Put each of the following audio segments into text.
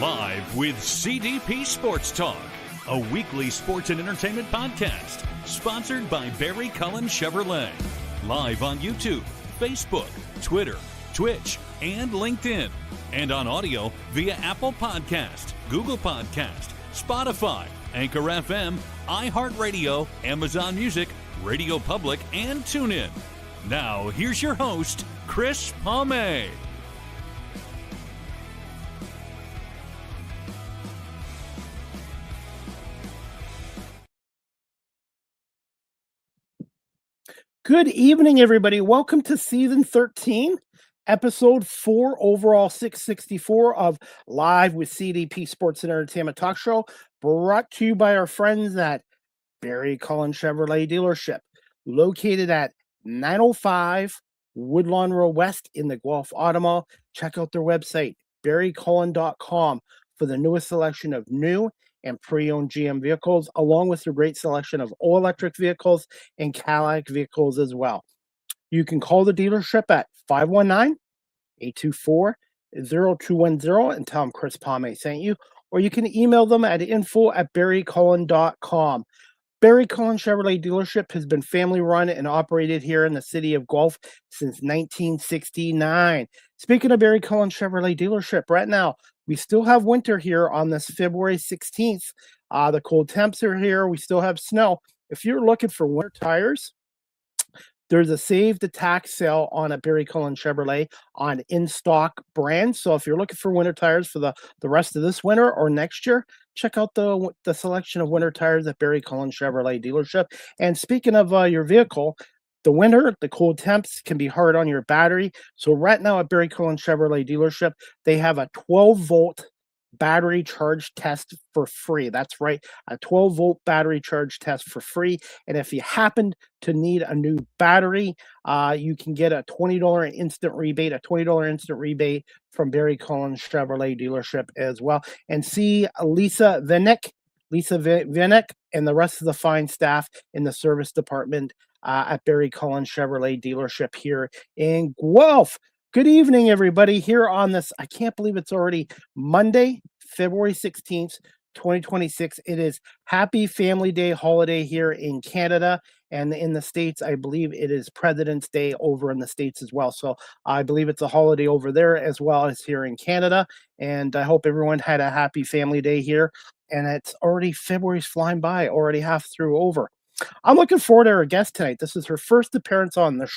Live with CDP Sports Talk, a weekly sports and entertainment podcast sponsored by Barry Cullen Chevrolet. Live on YouTube, Facebook, Twitter, Twitch, and LinkedIn. And on audio via Apple Podcast, Google Podcast, Spotify, Anchor FM, iHeartRadio, Amazon Music, Radio Public, and TuneIn. Now, here's your host, Chris Palme. Good evening, everybody. Welcome to Season 13, Episode 4, overall 664 of Live with CDP Sports and Entertainment Talk Show, brought to you by our friends at Barry Cullen Chevrolet Dealership, located at 905 Woodlawn Road West in the Guelph Auto Mall. Check out their website, barrycullen.com, for the newest selection of new and pre-owned GM vehicles, along with their great selection of all-electric vehicles and Cadillac vehicles as well. You can call the dealership at 519-824-0210 and tell them Chris Palme sent you, or you can email them at info@barrycullen.com. Barry Cullen Chevrolet Dealership has been family-run and operated here in the city of Guelph since 1969. Speaking of Barry Cullen Chevrolet Dealership, right now, we still have winter here on this February 16th. The cold temps are here. We still have snow. If you're looking for winter tires, there's a Save the Tax sale on a Barry Cullen Chevrolet on in-stock brands. So if you're looking for winter tires for the rest of this winter or next year, check out the selection of winter tires at Barry Cullen Chevrolet Dealership. And speaking of your vehicle, the winter, the cold temps can be hard on your battery. So right now at Barry Cullen Chevrolet Dealership, they have a 12-volt battery charge test for free. That's right, a 12-volt battery charge test for free. And if you happen to need a new battery, you can get a $20 instant rebate, from Barry Cullen Chevrolet Dealership as well. And see Leesa Tha and the rest of the fine staff in the service department at Barry Cullen Chevrolet Dealership here in Guelph. Good evening, everybody, here on this, I can't believe it's already Monday, February 16th, 2026. It is Happy Family Day holiday here in Canada, and in the States, I believe it is President's Day over in the States as well. So I believe it's a holiday over there as well as here in Canada, and I hope everyone had a happy Family Day here. And it's already, February's flying by, already half through over. I'm looking forward to our guest tonight. This is her first appearance on our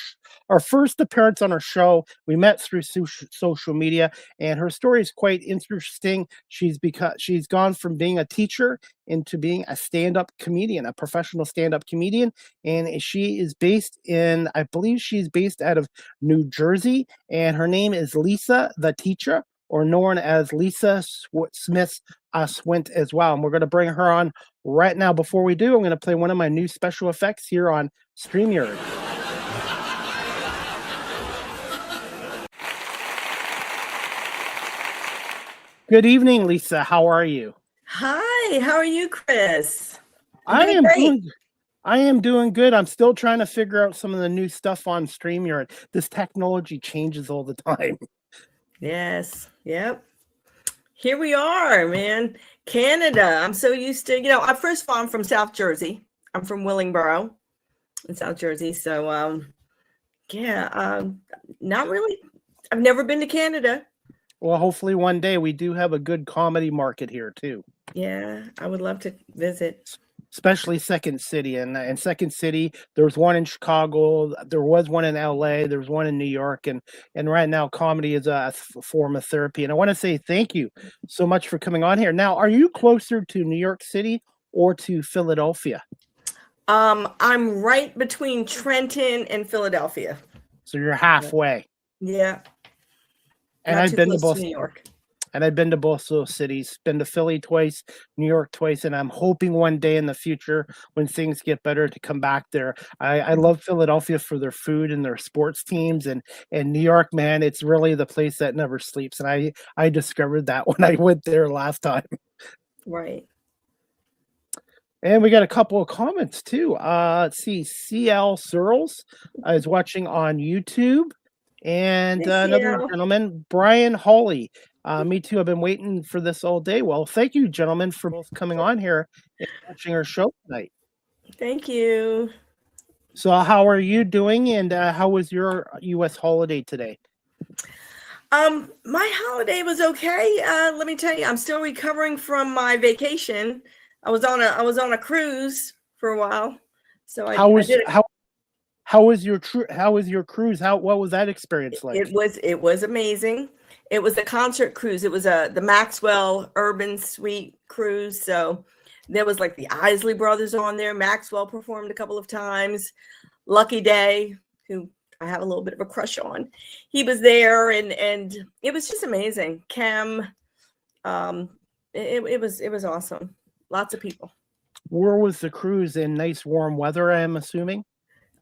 show. We met through social media, and her story is quite interesting. She's gone from being a teacher into being a stand-up comedian, a professional stand-up comedian, and she is based I believe she's based out of New Jersey, and her name is Leesa Tha Teacha, or known as Leesa Smith Swint as well. And we're going to bring her on right now. Before we do, I'm going to play one of my new special effects here on StreamYard. Good evening, Leesa. How are you? Hi, how are you, Chris? I am doing good. I'm still trying to figure out some of the new stuff on StreamYard. This technology changes all the time. Yes. Yep. Here we are, man. Canada. I'm so used to, first of all, I'm from South Jersey. I'm from Willingboro in South Jersey. So, not really. I've never been to Canada. Well, hopefully one day. We do have a good comedy market here too. Yeah, I would love to visit. Especially Second City. And Second City, there's one in Chicago, there was one in LA, there's one in New York, and right now comedy is a form of therapy. And I want to say thank you so much for coming on here. Now, are you closer to New York City or to Philadelphia? I'm right between Trenton and Philadelphia. So you're halfway. Yeah. And I've been to both. New York. And I've been to both those cities, been to Philly twice, New York twice, and I'm hoping one day in the future when things get better to come back there. I love Philadelphia for their food and their sports teams, and New York, man, it's really the place that never sleeps. And I discovered that when I went there last time. Right. And we got a couple of comments too. Let's see, CL Searles is watching on YouTube. And another gentleman, Brian Hawley, Me too. I've been waiting for this all day. Well, thank you, gentlemen, for both coming on here and watching our show tonight. Thank you. So, how are you doing, and how was your U.S. holiday today? My holiday was okay. Let me tell you, I'm still recovering from my vacation. I was on a cruise for a while, so I did. How was your cruise? What was that experience like? It was amazing. It was a concert cruise. It was the Maxwell Urban Suite cruise. So there was like the Isley Brothers on there. Maxwell performed a couple of times. Lucky Day, who I have a little bit of a crush on, he was there, and it was just amazing. Cam, it was awesome. Lots of people. Where was the cruise? In nice warm weather, I'm assuming.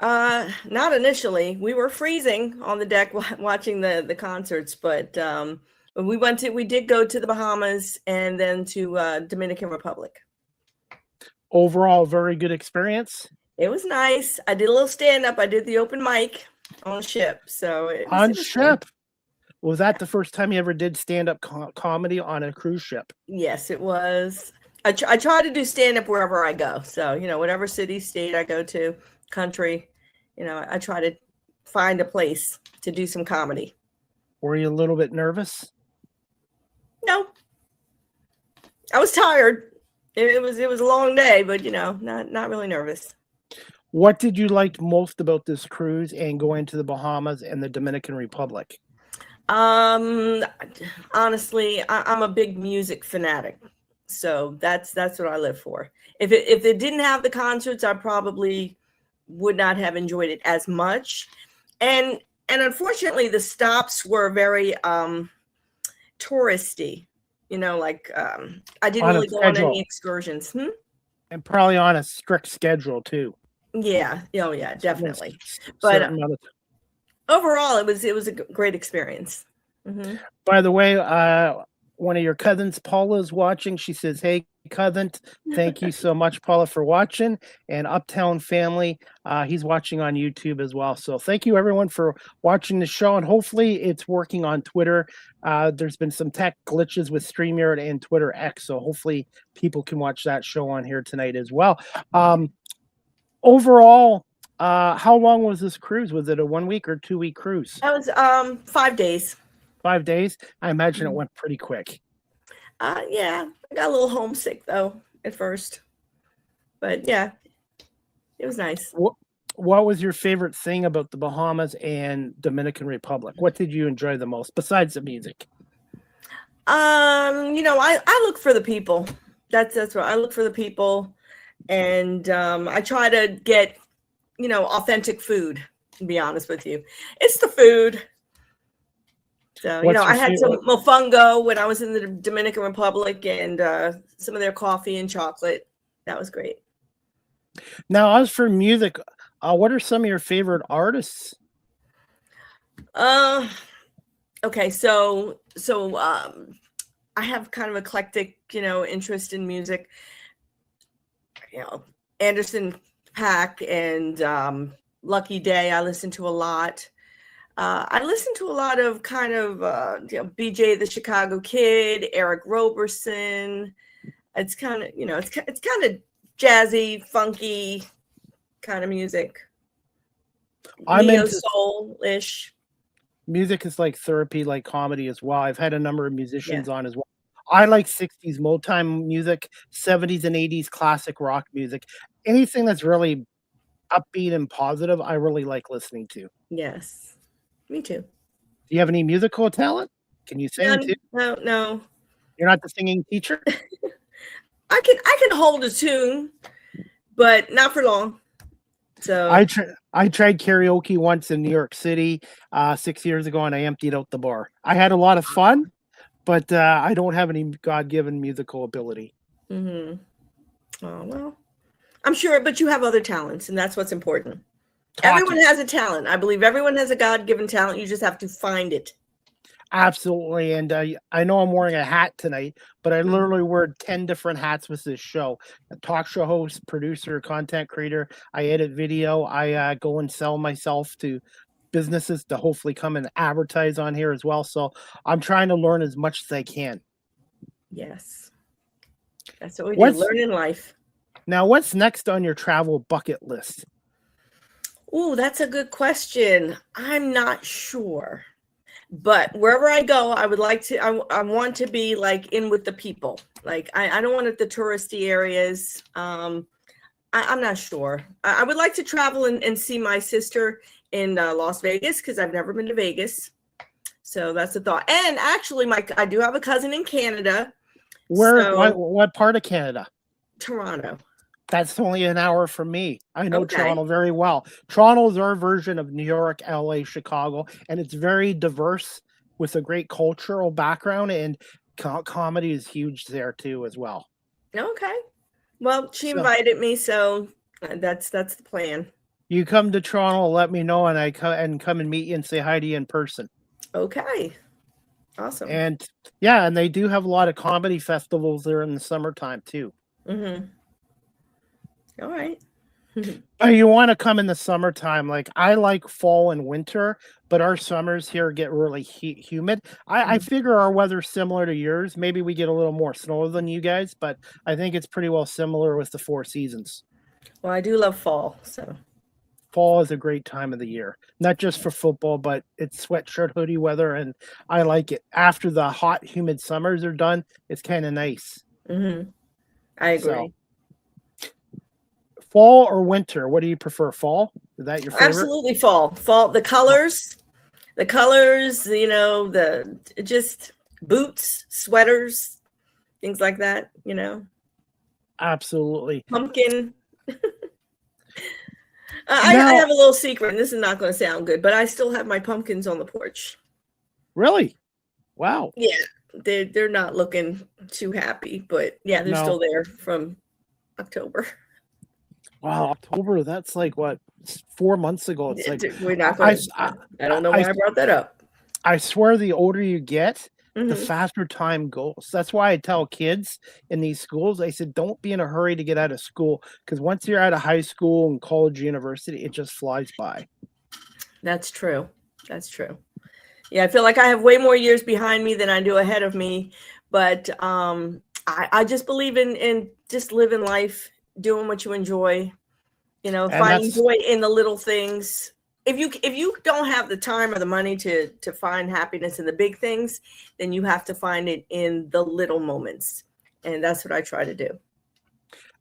Not initially. We were freezing on the deck watching the concerts, but when we did go to the Bahamas and then to Dominican Republic. Overall, very good experience. It was nice. I did a little stand up. I did the open mic on ship. So on ship. Was that the first time you ever did stand up comedy on a cruise ship? Yes, it was. I try to do stand up wherever I go. So whatever city, state I go to, country, I try to find a place to do some comedy. Were you a little bit nervous? No, I was tired. It was a long day, but not really nervous. What did you like most about this cruise and going to the Bahamas and the Dominican Republic? Honestly, I'm a big music fanatic, so that's what I live for. If it didn't have the concerts, I probably would not have enjoyed it as much. And unfortunately, the stops were very touristy. I didn't really go on any excursions. And probably on a strict schedule too. Yeah. Oh yeah, definitely. But overall, it was a great experience. Mm-hmm. By the way, one of your cousins, Paula, is watching. She says, "Hey, cousin, thank you so much, Paula, for watching." And Uptown Family, he's watching on YouTube as well. So thank you, everyone, for watching the show. And hopefully it's working on Twitter. There's been some tech glitches with StreamYard and Twitter X. So hopefully people can watch that show on here tonight as well. Overall, how long was this cruise? Was it a 1 week or 2 week cruise? That was 5 days. 5 days? I imagine it went pretty quick. Yeah, I got a little homesick though at first, but yeah, it was nice. What was your favorite thing about the Bahamas and Dominican Republic? What did you enjoy the most besides the music? I look for the people. That's what I look for, the people, and I try to get authentic food. To be honest with you, it's the food. So, I had some mofongo when I was in the Dominican Republic, and some of their coffee and chocolate. That was great. Now, as for music, what are some of your favorite artists? Okay, so I have kind of eclectic, interest in music. Anderson .Paak and Lucky Day I listen to a lot. I listen to a lot of kind of BJ the Chicago Kid, Eric Roberson. It's kind of it's kind of jazzy, funky kind of music. I'm Neo into soul-ish. Music is like therapy, like comedy as well. I've had a number of musicians on as well. I like 60s Motown music, 70s and 80s classic rock music. Anything that's really upbeat and positive, I really like listening to. Yes. Me too. Do you have any musical talent? Can you sing too? No. You're not the singing teacher? I can hold a tune, but not for long. So I tried karaoke once in New York City 6 years ago, and I emptied out the bar. I had a lot of fun, but I don't have any God-given musical ability. Mm-hmm. Oh, well, I'm sure, but you have other talents, and that's what's important. Everyone has a talent. I believe everyone has a God-given talent. You just have to find it. Absolutely. And I know I'm wearing a hat tonight, but I literally wear 10 different hats with this show. A talk show host, producer, content creator. I edit video. I go and sell myself to businesses to hopefully come and advertise on here as well. So I'm trying to learn as much as I can. Yes. That's what we do. What's Learn in life. Now, what's next on your travel bucket list? Oh, that's a good question. I'm not sure. But wherever I go, I would like to, I want to be like in with the people. Like, I don't want it the touristy areas. I'm not sure. I would like to travel and see my sister in Las Vegas, because I've never been to Vegas. So that's a thought. And actually, I do have a cousin in Canada. What part of Canada? Toronto. That's only an hour from me. I know Okay. Toronto very well. Toronto is our version of New York, LA, Chicago, and it's very diverse with a great cultural background, and comedy is huge there too as well. Okay. Well, she invited me, so that's the plan. You come to Toronto, let me know, and I come and meet you and say hi to you in person. Okay. Awesome. And yeah, and they do have a lot of comedy festivals there in the summertime too. Mm-hmm. All right. You want to come in the summertime. Like, I like fall and winter, but our summers here get really humid. I figure our weather's similar to yours. Maybe we get a little more snow than you guys, but I think it's pretty well similar with the 4 seasons. Well, I do love fall, so. Fall is a great time of the year, not just for football, but it's sweatshirt hoodie weather, and I like it. After the hot, humid summers are done, it's kind of nice. Mm-hmm. I agree. So, fall or winter? What do you prefer? Fall? Is that your favorite? Absolutely fall. Fall. The colors. You know, the just boots, sweaters, things like that. You know. Absolutely. Pumpkin. I have a little secret, and this is not going to sound good, but I still have my pumpkins on the porch. Really? Wow. Yeah, they're not looking too happy, but yeah, they're still there from October. Wow, October, that's like what, 4 months ago. It's like, we're not going I don't know why I brought that up. I swear the older you get, Mm-hmm. the faster time goes. That's why I tell kids in these schools, I said, don't be in a hurry to get out of school, because once you're out of high school and college, university, it just flies by. That's true. That's true. Yeah, I feel like I have way more years behind me than I do ahead of me, but I just believe in just living life, doing what you enjoy, you know, finding joy in the little things. If you don't have the time or the money to find happiness in the big things, then you have to find it in the little moments. And that's what I try to do.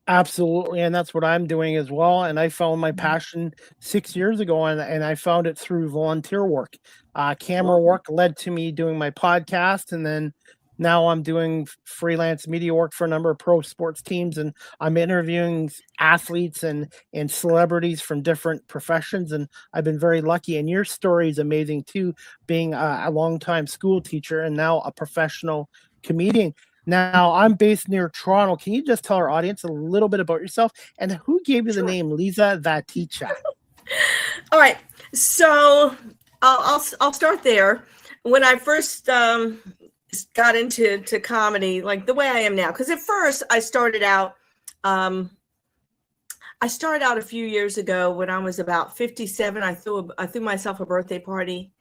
Absolutely. And that's what I'm doing as well. And I found my passion 6 years ago, and I found it through volunteer work. Camera work led to me doing my podcast, and then now I'm doing freelance media work for a number of pro sports teams, and I'm interviewing athletes and celebrities from different professions. And I've been very lucky. And your story is amazing too, being a longtime school teacher and now a professional comedian. Now, I'm based near Toronto. Can you just tell our audience a little bit about yourself, and who gave you the name Leesa Tha Teacha? All right. So I'll start there. When I first got into comedy, like the way I am now, because at first I started out a few years ago when I was about 57. I threw myself a birthday party,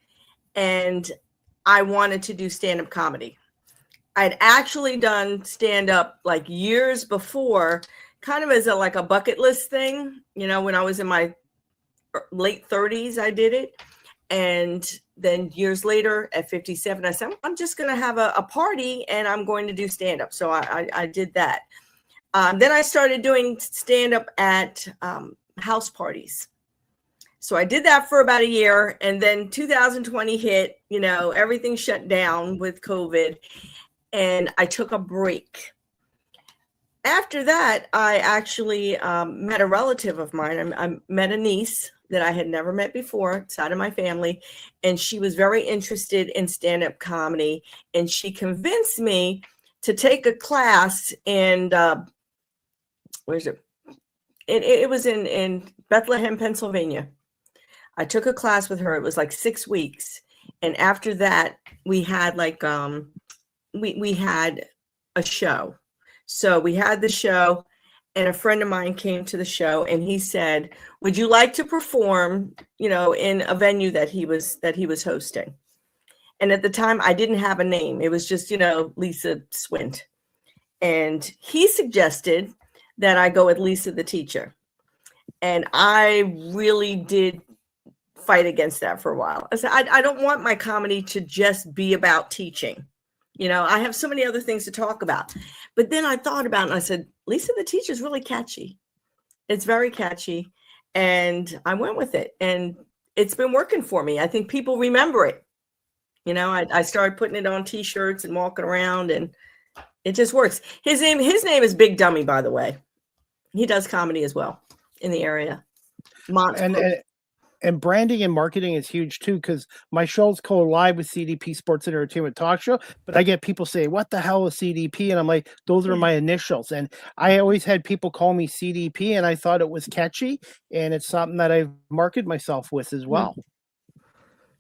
and I wanted to do stand-up comedy. I'd actually done stand-up like years before, kind of as a bucket list thing. You know, when I was in my late 30s, I did it. And then years later at 57, I said, I'm just going to have a party and I'm going to do stand-up. So I did that. Then I started doing stand-up at house parties. So I did that for about a year. And then 2020 hit, you know, everything shut down with COVID. And I took a break. After that, I actually met a relative of mine. I met a niece that I had never met before, side of my family, and she was very interested in stand-up comedy. And she convinced me to take a class in where's it? It was in Bethlehem, Pennsylvania. I took a class with her. It was like 6 weeks, and after that, we had we had a show. So we had the show, and a friend of mine came to the show, and he said, "Would you like to perform, in a venue that he was hosting?" And at the time, I didn't have a name. It was just, Leesa Swint. And he suggested that I go with Leesa Tha Teacha. And I really did fight against that for a while. I said, I don't want my comedy to just be about teaching. I have so many other things to talk about. But then I thought about it, and I said, Leesa Tha Teacha is really catchy. It's very catchy. And I went with it. And it's been working for me. I think people remember it. I started putting it on T-shirts and walking around, and it just works. His name is Big Dummy, by the way. He does comedy as well in the area. And branding and marketing is huge too, because my shows go live with CDP Sports and Entertainment Talk Show, but I get people say, "What the hell is CDP?" And I'm like, "Those are my initials." And I always had people call me CDP, and I thought it was catchy, and it's something that I've marketed myself with as well.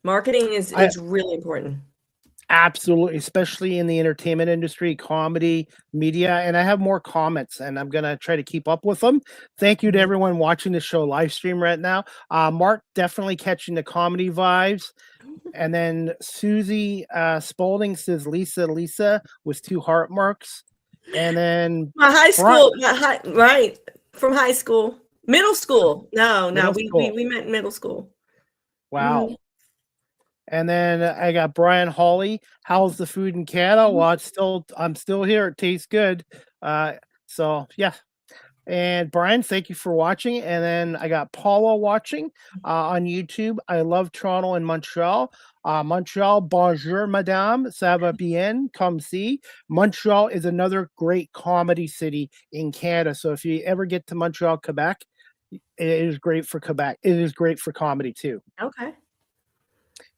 Marketing is really important. Absolutely, especially in the entertainment industry, comedy, media. And I have more comments, and I'm going to try to keep up with them. Thank you to everyone watching the show live stream right now. Mark, definitely catching the comedy vibes. And then Susie Spalding says Leesa with 2 heart marks. And then my high school, right, from high school. Middle school. No, we met middle school. Wow. Mm-hmm. And then I got Brian Hawley. How's the food in Canada? Well, I'm still here. It tastes good. So yeah. And Brian, thank you for watching. And then I got Paula watching on YouTube. I love Toronto and Montreal. Montreal, bonjour, madame. Ça va bien? Come see. Montreal is another great comedy city in Canada. So if you ever get to Montreal, Quebec, it is great for Quebec. It is great for comedy too. Okay.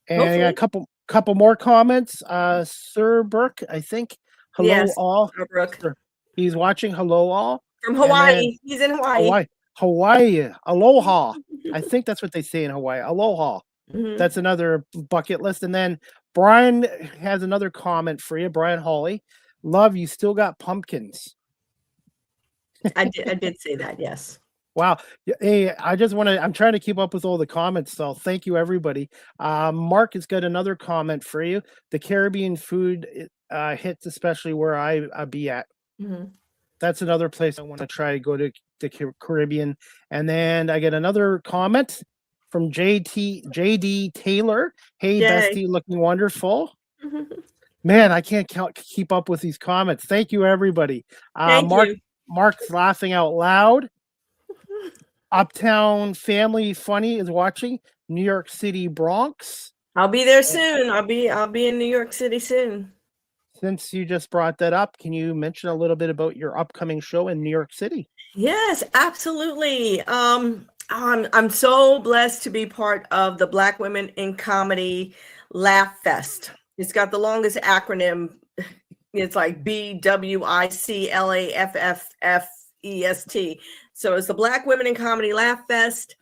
And hopefully. I got a couple more comments. Sir Burke, I think. Hello all. Sir Brooke. He's watching. Hello all. From Hawaii. He's in Hawaii. Hawaii. Aloha. I think that's what they say in Hawaii. Aloha. Mm-hmm. That's another bucket list. And then Brian has another comment for you. Brian Hawley. Love, you still got pumpkins. I did say that, yes. Wow. Hey, I'm trying to keep up with all the comments, so thank you, everybody. Mark has got another comment for you. The Caribbean food hits, especially where I be at. Mm-hmm. That's another place I want to try to go to the Caribbean. And then I get another comment from JD Taylor. Hey, bestie, looking wonderful. Man, I can't keep up with these comments. Thank you, everybody. Thank you. Mark's laughing out loud. Uptown Family Funny is watching. New York City, Bronx. I'll be there soon. I'll be in New York City soon. Since you just brought that up, can you mention a little bit about your upcoming show in New York City? Yes, absolutely. I'm so blessed to be part of the Black Women in Comedy Laugh Fest. It's got the longest acronym. It's like BWICLAFFFEST. So it's the Black Women in Comedy Laugh Fest.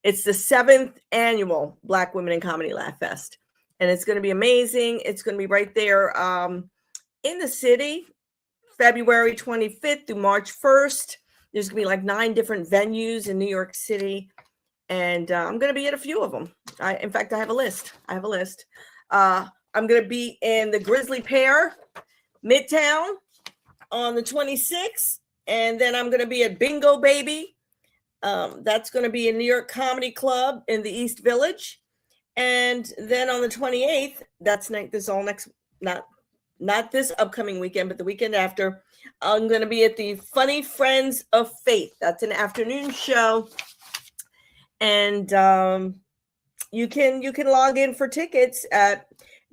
It's the 7th annual Black Women in Comedy Laugh Fest. And it's going to be amazing. It's going to be right there in the city, February 25th through March 1st. There's going to be like 9 different venues in New York City. And I'm going to be at a few of them. In fact, I have a list. I'm going to be in the Grizzly Pear, Midtown on the 26th. And then I'm going to be at Bingo Baby. That's going to be in New York Comedy Club in the East Village. And then on the 28th, not this upcoming weekend, but the weekend after, I'm going to be at the Funny Friends of Faith. That's an afternoon show. And you can log in for tickets at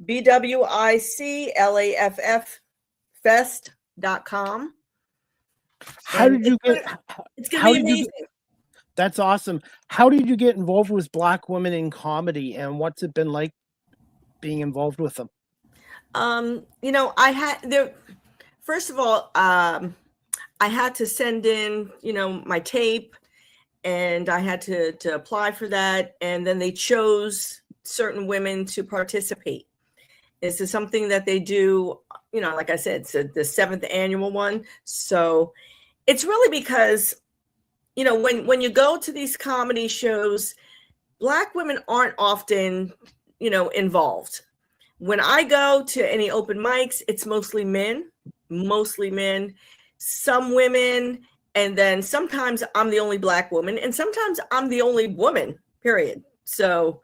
BWICLAFFFest.com. How did you get? It's going to be amazing. That's awesome. How did you get involved with Black women in comedy, and what's it been like being involved with them? First of all, I had to send in, my tape, and I had to apply for that. And then they chose certain women to participate. This is something that they do, like I said, it's the 7th annual one. So It's really because, when you go to these comedy shows, Black women aren't often, involved. When I go to any open mics, it's mostly men, some women, and then sometimes I'm the only Black woman, and sometimes I'm the only woman, period. So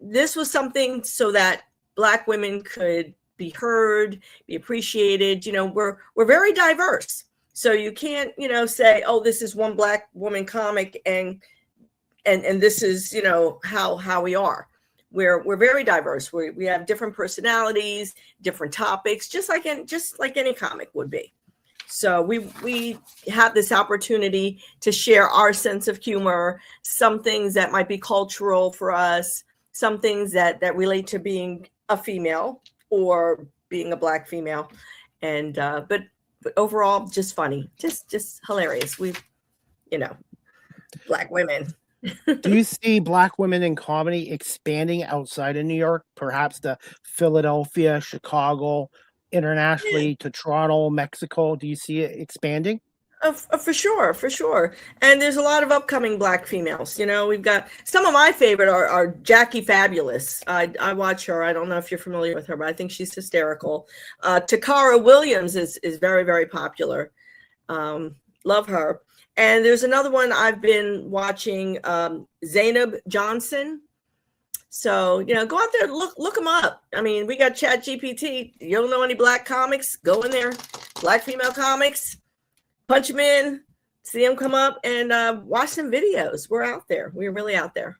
this was something so that Black women could be heard, be appreciated. We're very diverse. So you can't, say, oh, this is one Black woman comic and this is, how we are. We're very diverse. We have different personalities, different topics, just like any comic would be. So we have this opportunity to share our sense of humor, some things that might be cultural for us, some things that relate to being a female or being a Black female, and but overall, just funny, just hilarious. Black women. Do you see Black women in comedy expanding outside of New York, perhaps to Philadelphia, Chicago, internationally to Toronto, Mexico? Do you see it expanding? For sure. And there's a lot of upcoming Black females. We've got some of my favorite are Jackie Fabulous. I watch her. I don't know if you're familiar with her, but I think she's hysterical. Takara Williams is very, very popular. Love her. And there's another one I've been watching, Zainab Johnson. So, go out there, look them up. I mean, we got Chat GPT. You don't know any Black comics? Go in there. Black female comics. Punch them in, see them come up, and watch some videos. We're out there. We're really out there.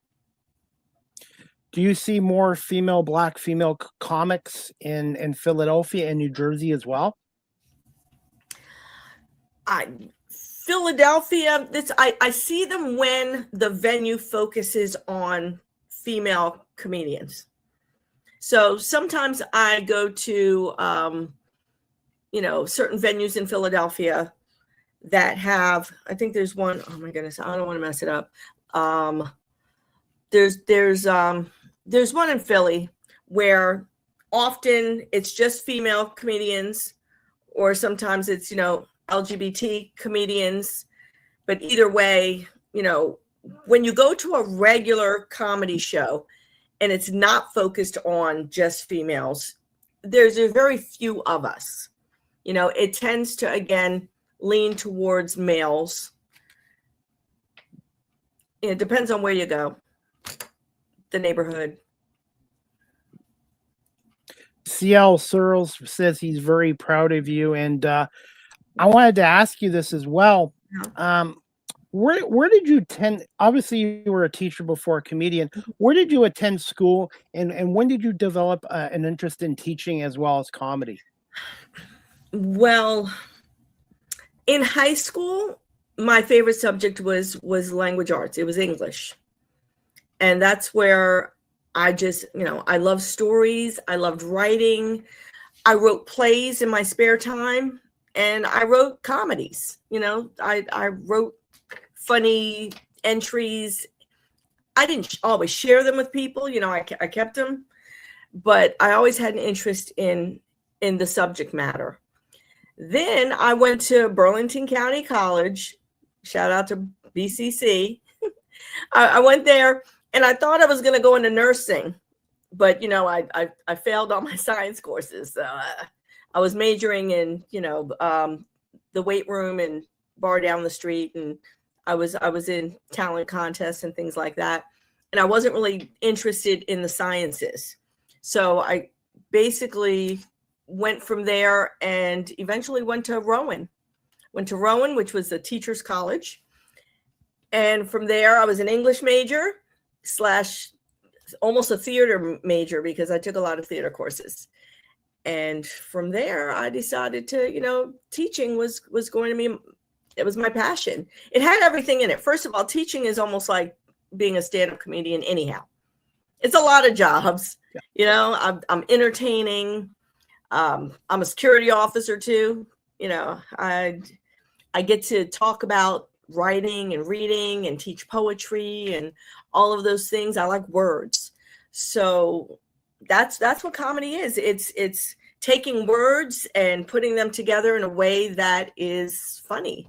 Do you see more Black female comics in Philadelphia and New Jersey as well? Philadelphia, I see them when the venue focuses on female comedians. So sometimes I go to, certain venues in Philadelphia that have, I think there's one, oh my goodness, I don't want to mess it up. There's one in Philly where often it's just female comedians, or sometimes it's, LGBT comedians. But either way, when you go to a regular comedy show and it's not focused on just females, there's a very few of us. It tends to, again, lean towards males. It depends on where you go, the neighborhood. CL Searles says he's very proud of you, and I wanted to ask you this as well. Where did you attend? Obviously, you were a teacher before a comedian. Where did you attend school, and when did you develop an interest in teaching as well as comedy? Well, in high school, my favorite subject was language arts. It was English. And that's where I just, I love stories. I loved writing. I wrote plays in my spare time, and I wrote comedies. I wrote funny entries. I didn't always share them with people. I kept them, but I always had an interest in the subject matter. Then I went to Burlington County College. Shout out to BCC. I went there, and I thought I was going to go into nursing, but I failed all my science courses. So I was majoring in the weight room and bar down the street, and I was in talent contests and things like that, and I wasn't really interested in the sciences. So I basically went from there and eventually went to Rowan, which was a teacher's college. And from there, I was an English major / almost a theater major, because I took a lot of theater courses. And from there, I decided to, teaching was going to be, it was my passion. It had everything in it. First of all, teaching is almost like being a stand-up comedian anyhow. It's a lot of jobs. Yeah. I'm entertaining. I'm a security officer too. I get to talk about writing and reading and teach poetry and all of those things. I like words. So that's what comedy is. It's taking words and putting them together in a way that is funny.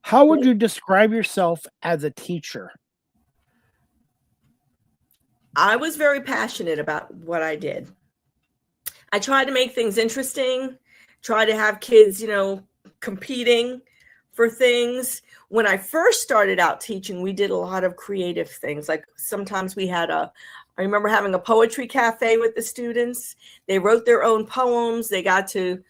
How would you describe yourself as a teacher? I was very passionate about what I did. I tried to make things interesting, try to have kids, competing for things. When I first started out teaching, we did a lot of creative things. Like sometimes I remember having a poetry cafe with the students. They wrote their own poems. They got to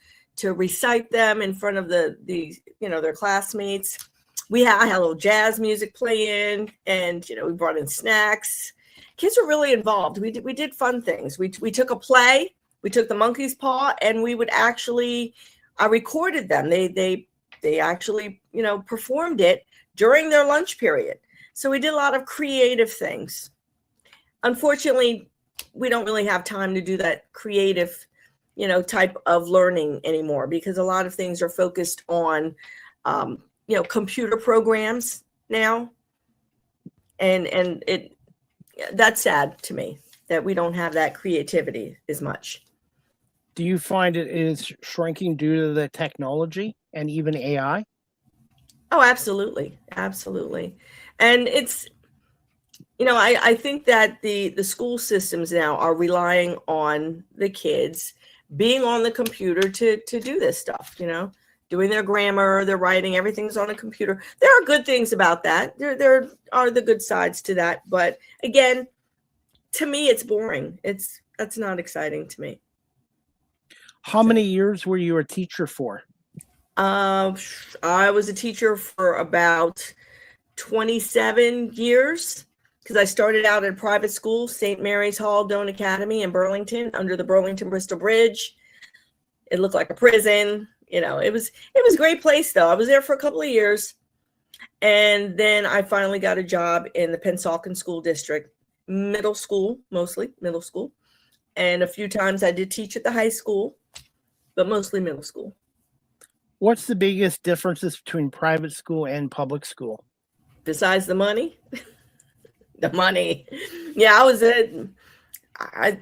recite them in front of their classmates. I had a little jazz music playing, and we brought in snacks. Kids were really involved. We did fun things. We took a play. We took the monkey's paw, and we would actually, I recorded them. They actually, performed it during their lunch period. So we did a lot of creative things. Unfortunately, we don't really have time to do that creative, type of learning anymore, because a lot of things are focused on, computer programs now. And that's sad to me that we don't have that creativity as much. Do you find it is shrinking due to the technology and even AI? Oh, absolutely. Absolutely. And it's, I think that the school systems now are relying on the kids being on the computer to do this stuff, doing their grammar, their writing, everything's on a computer. There are good things about that. There are the good sides to that. But again, to me, it's boring. That's not exciting to me. How many years were you a teacher for? I was a teacher for about 27 years, because I started out at a private school, St. Mary's Hall Doane Academy in Burlington, under the Burlington-Bristol Bridge. It looked like a prison. It was a great place, though. I was there for a couple of years. And then I finally got a job in the Pennsauken School District, middle school, mostly middle school. And a few times I did teach at the high school, but mostly middle school. What's the biggest differences between private school and public school? Besides the money? The money. Yeah,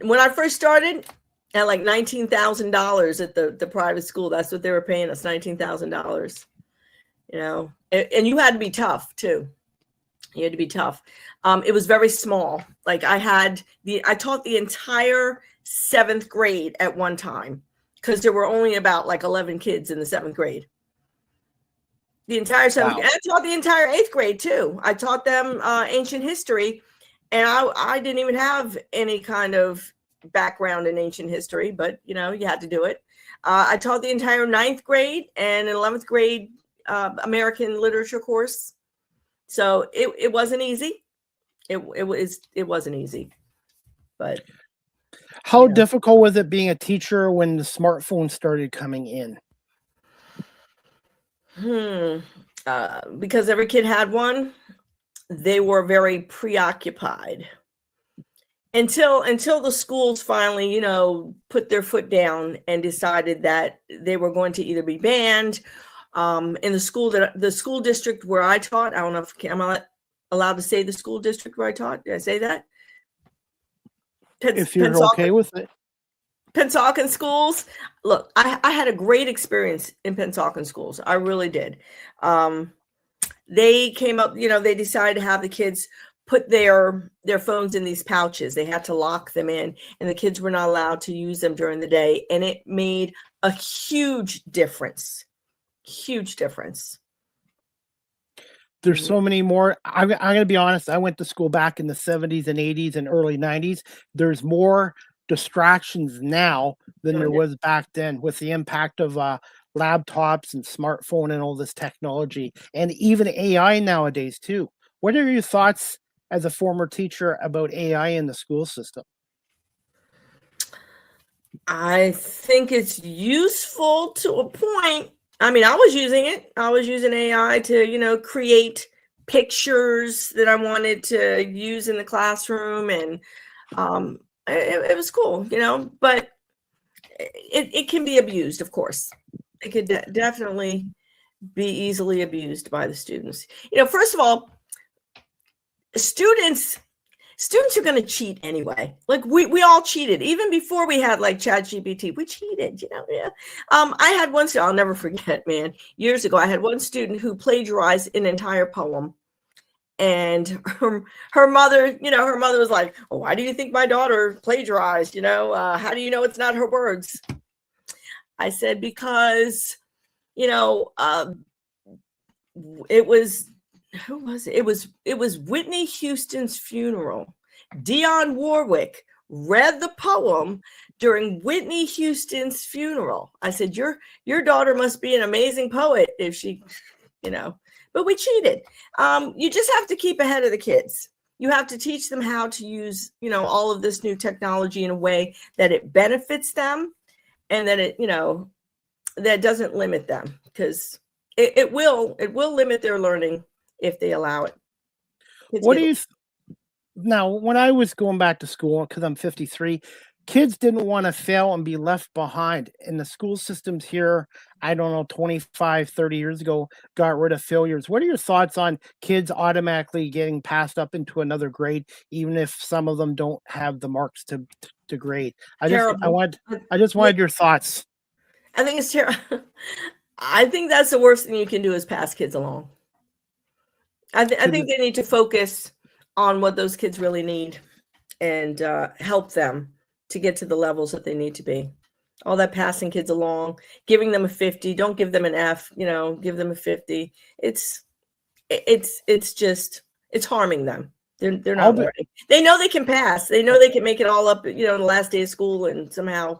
when I first started, at like $19,000 at the private school. That's what they were paying us, $19,000. And you had to be tough too. You had to be tough. It was very small. Like I taught the entire 7th grade at one time, because there were only about like 11 kids in the 7th grade. The entire 7th grade. And I taught the entire 8th grade too. I taught them ancient history, and I didn't even have any kind of background in ancient history, but you had to do it. I taught the entire 9th grade and an 11th grade American literature course. So it wasn't easy. It wasn't easy. But how difficult was it being a teacher when the smartphones started coming in? Because every kid had one, they were very preoccupied until the schools finally, put their foot down and decided that they were going to either be banned. In the school district where I taught, I don't know if I'm allowed to say the school district where I taught. Did I say that? If you're okay with it. Pennsauken schools. Look, I had a great experience in Pennsauken schools. I really did. They came up, they decided to have the kids put their phones in these pouches. They had to lock them in, and the kids were not allowed to use them during the day. And it made a huge difference. Huge difference. There's so many more. I'm going to be honest. I went to school back in the 70s and 80s and early 90s. There's more distractions now than there was back then, with the impact of laptops and smartphone and all this technology, and even AI nowadays too. What are your thoughts as a former teacher about AI in the school system? I think it's useful to a point. I mean, I was using it. I was using AI to, create pictures that I wanted to use in the classroom. And it was cool, but it can be abused, of course. It could definitely be easily abused by the students. First of all, students, students are going to cheat anyway. Like we all cheated even before we had like ChatGPT. We cheated, Yeah. I had one student, I'll never forget, man. Years ago, I had one student who plagiarized an entire poem. And her mother, her mother was like, "Oh, why do you think my daughter plagiarized? How do you know it's not her words?" I said, because, it was, who was it? It was Whitney Houston's funeral. Dionne Warwick read the poem during Whitney Houston's funeral. I said, your daughter must be an amazing poet if she, but we cheated. You just have to keep ahead of the kids. You have to teach them how to use, all of this new technology in a way that it benefits them and that it, that doesn't limit them, because it will limit their learning if they allow it. Now, when I was going back to school, because I'm 53, kids didn't want to fail and be left behind. And the school systems here, I don't know, 25, 30 years ago, got rid of failures. What are your thoughts on kids automatically getting passed up into another grade, even if some of them don't have the marks to grade? I just wanted your thoughts. I think it's terrible. I think that's the worst thing you can do is pass kids along. I think they need to focus on what those kids really need and help them to get to the levels that they need to be. All that passing kids along, giving them a 50, don't give them an F, give them a 50. It's harming them. They're not learning. They know they can pass. They know they can make it all up, the last day of school and somehow,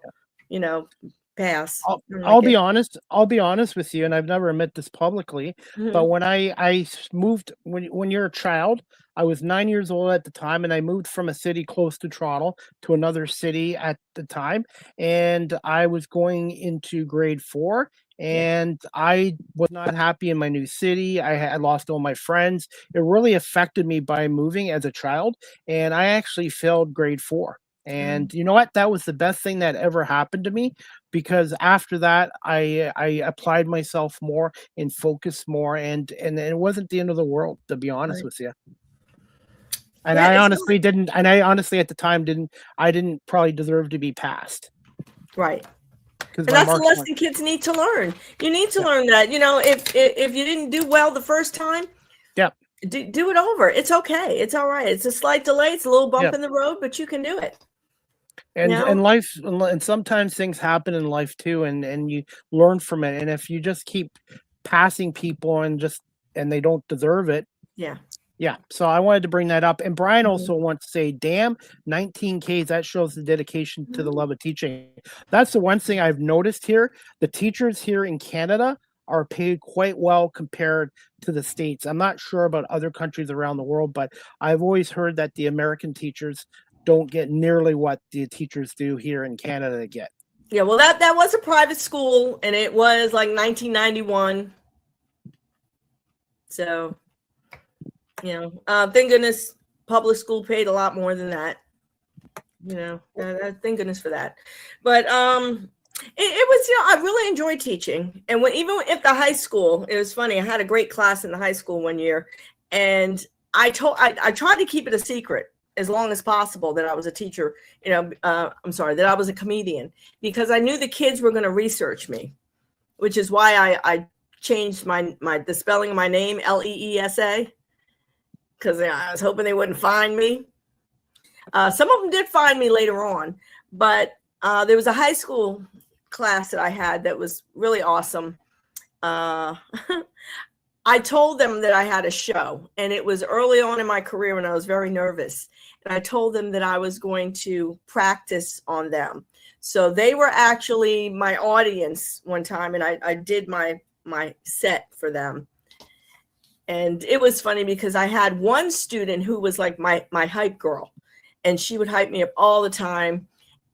pass. I'll be honest with you, and I've never admit this publicly, but when I moved, when you're a child, I was 9 years old at the time, and I moved from a city close to Toronto to another city at the time, and I was going into grade 4, and I was not happy in my new city. I had lost all my friends. It really affected me by moving as a child, and I actually failed grade 4. And you know what? That was the best thing that ever happened to me, because after that, I applied myself more and focused more, and it wasn't the end of the world, to be honest with you. And I honestly didn't. And I honestly, at the time, didn't probably deserve to be passed. Right. And that's the lesson kids need to learn. You need to learn that, if you didn't do well the first time, do it over. It's okay. It's all right. It's a slight delay. It's a little bump in the road, but you can do it. And life, and sometimes things happen in life too, and you learn from it. And if you just keep passing people and they don't deserve it. Yeah. So I wanted to bring that up. And Brian also wants to say, damn, 19 Ks, that shows the dedication to the love of teaching. That's the one thing I've noticed here. The teachers here in Canada are paid quite well compared to the States. I'm not sure about other countries around the world, but I've always heard that the American teachers don't get nearly what the teachers do here in Canada get. Yeah, well, that was a private school, and it was like 1991. So, thank goodness public school paid a lot more than that. Thank goodness for that. But it was, I really enjoyed teaching. And even at the high school, it was funny. I had a great class in the high school one year, and I tried to keep it a secret as long as possible that I was a teacher, that I was a comedian, because I knew the kids were going to research me, which is why I changed the spelling of my name, Leesa, because I was hoping they wouldn't find me. Some of them did find me later on, but there was a high school class that I had that was really awesome. I told them that I had a show, and it was early on in my career when I was very nervous. And I told them that I was going to practice on them. So they were actually my audience one time, and I did my set for them. And it was funny because I had one student who was like my hype girl, and she would hype me up all the time.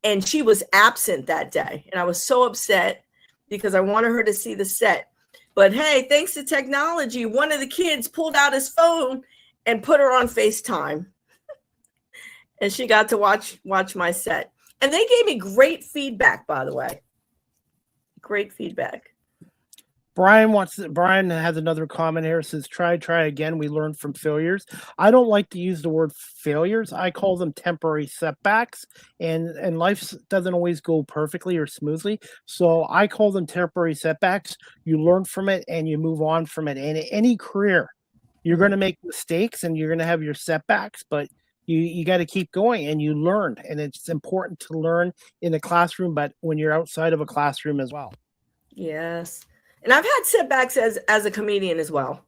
And she was absent that day. And I was so upset because I wanted her to see the set. But hey, thanks to technology, one of the kids pulled out his phone and put her on FaceTime. And she got to watch my set. And they gave me great feedback, by the way. Great feedback. Brian has another comment here. Says, try again. We learn from failures. I don't like to use the word failures. I call them temporary setbacks, and life doesn't always go perfectly or smoothly. So I call them temporary setbacks. You learn from it and you move on from it. And in any career, you're going to make mistakes and you're going to have your setbacks, but you got to keep going and you learn. And it's important to learn in the classroom, but when you're outside of a classroom as well. Yes. And I've had setbacks as a comedian as well.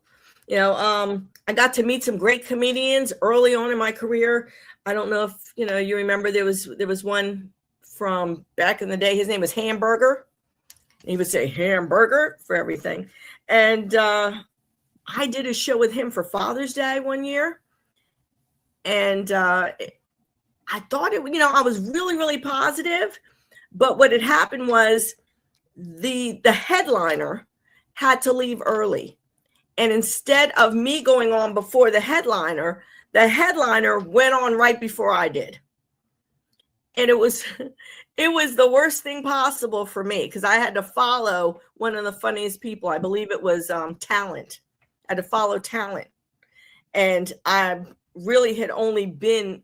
I got to meet some great comedians early on in my career. I don't know if, you remember there was one from back in the day. His name was Hamburger. He would say hamburger for everything. And I did a show with him for Father's Day one year. And I thought I was really, really positive. But what had happened was the headliner had to leave early. And instead of me going on before the headliner went on right before I did. And it was the worst thing possible for me because I had to follow one of the funniest people. I believe it was Talent. I had to follow Talent. And I really had only been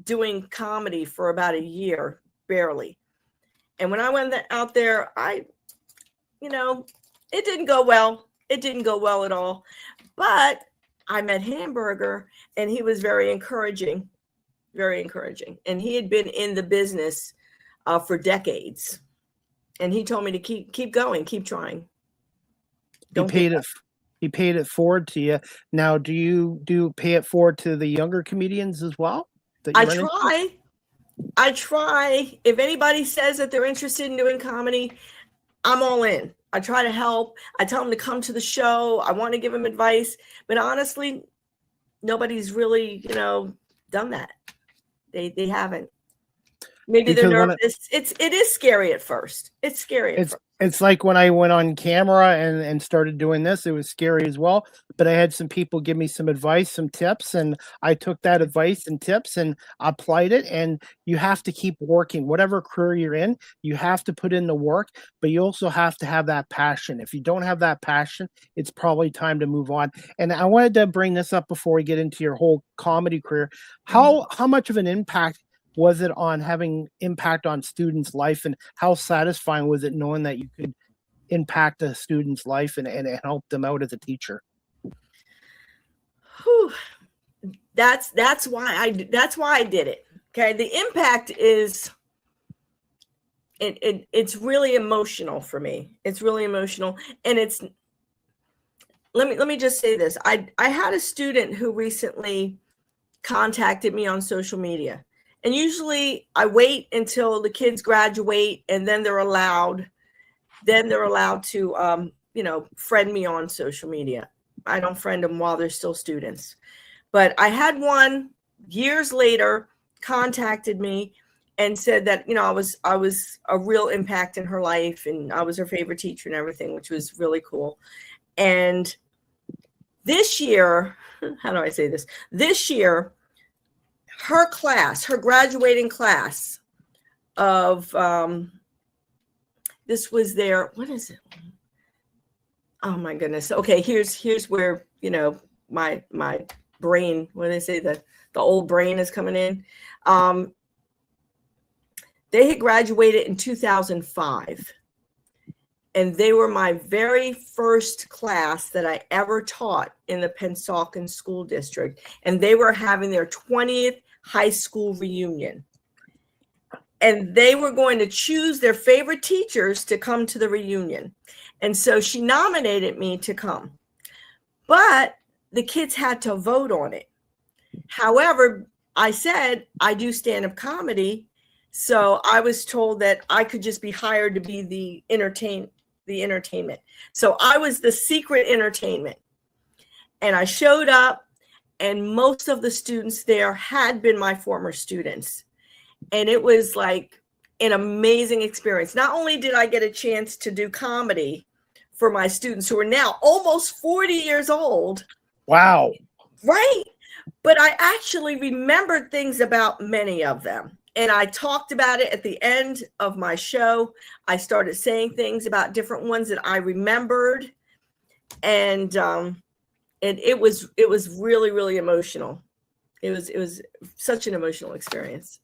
doing comedy for about a year, barely. And when I went out there, it didn't go well. It didn't go well at all. But I met Hamburger, and he was very encouraging, very encouraging. And he had been in the business for decades. And he told me to keep going, keep trying. He paid it forward to you. Now, do you pay it forward to the younger comedians as well? I try. If anybody says that they're interested in doing comedy, I'm all in. I try to help. I tell them to come to the show. I want to give them advice. But honestly, nobody's really, done that. They haven't. Maybe they're nervous. It is scary at first. It's scary at first. It's like when I went on camera and started doing this, it was scary as well. But I had some people give me some advice, some tips, and I took that advice and tips and applied it. And you have to keep working. Whatever career you're in, you have to put in the work, but you also have to have that passion. If you don't have that passion, it's probably time to move on. And I wanted to bring this up before we get into your whole comedy career. How much of an impact was it on having impact on students' life, and how satisfying was it knowing that you could impact a student's life and help them out as a teacher? Whew. That's why I did it. Okay. The impact is it's really emotional for me. It's really emotional. And let me just say this. I had a student who recently contacted me on social media. And usually I wait until the kids graduate and then they're allowed to, friend me on social media. I don't friend them while they're still students. But I had one years later contacted me and said that, I was a real impact in her life and I was her favorite teacher and everything, which was really cool. And this year, how do I say this? This year, her graduating class of, this was their, what is it? Oh my goodness. Okay. Here's where, my brain, when they say the old brain is coming in. They had graduated in 2005. And they were my very first class that I ever taught in the Pennsauken School District. And they were having their 20th high school reunion. And they were going to choose their favorite teachers to come to the reunion. And so she nominated me to come. But the kids had to vote on it. However, I said, I do stand-up comedy. So I was told that I could just be hired to be the entertainment. So I was the secret entertainment. And I showed up, and most of the students there had been my former students. And it was like an amazing experience. Not only did I get a chance to do comedy for my students who are now almost 40 years old. Wow. Right. But I actually remembered things about many of them. And I talked about it at the end of my show. I started saying things about different ones that I remembered and it was really, really emotional. It was such an emotional experience.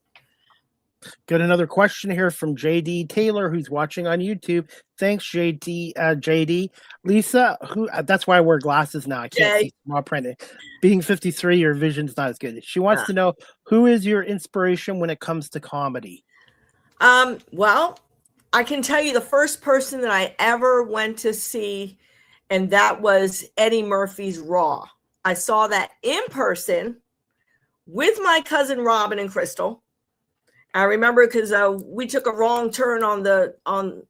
Got another question here from JD Taylor, who's watching on YouTube. Thanks, JD. Lisa, who? That's why I wear glasses now. I can't see small print. Being 53, your vision's not as good. She wants to know, who is your inspiration when it comes to comedy? Well, I can tell you the first person that I ever went to see, and that was Eddie Murphy's Raw. I saw that in person with my cousin Robin and Crystal. I remember because we took a wrong turn on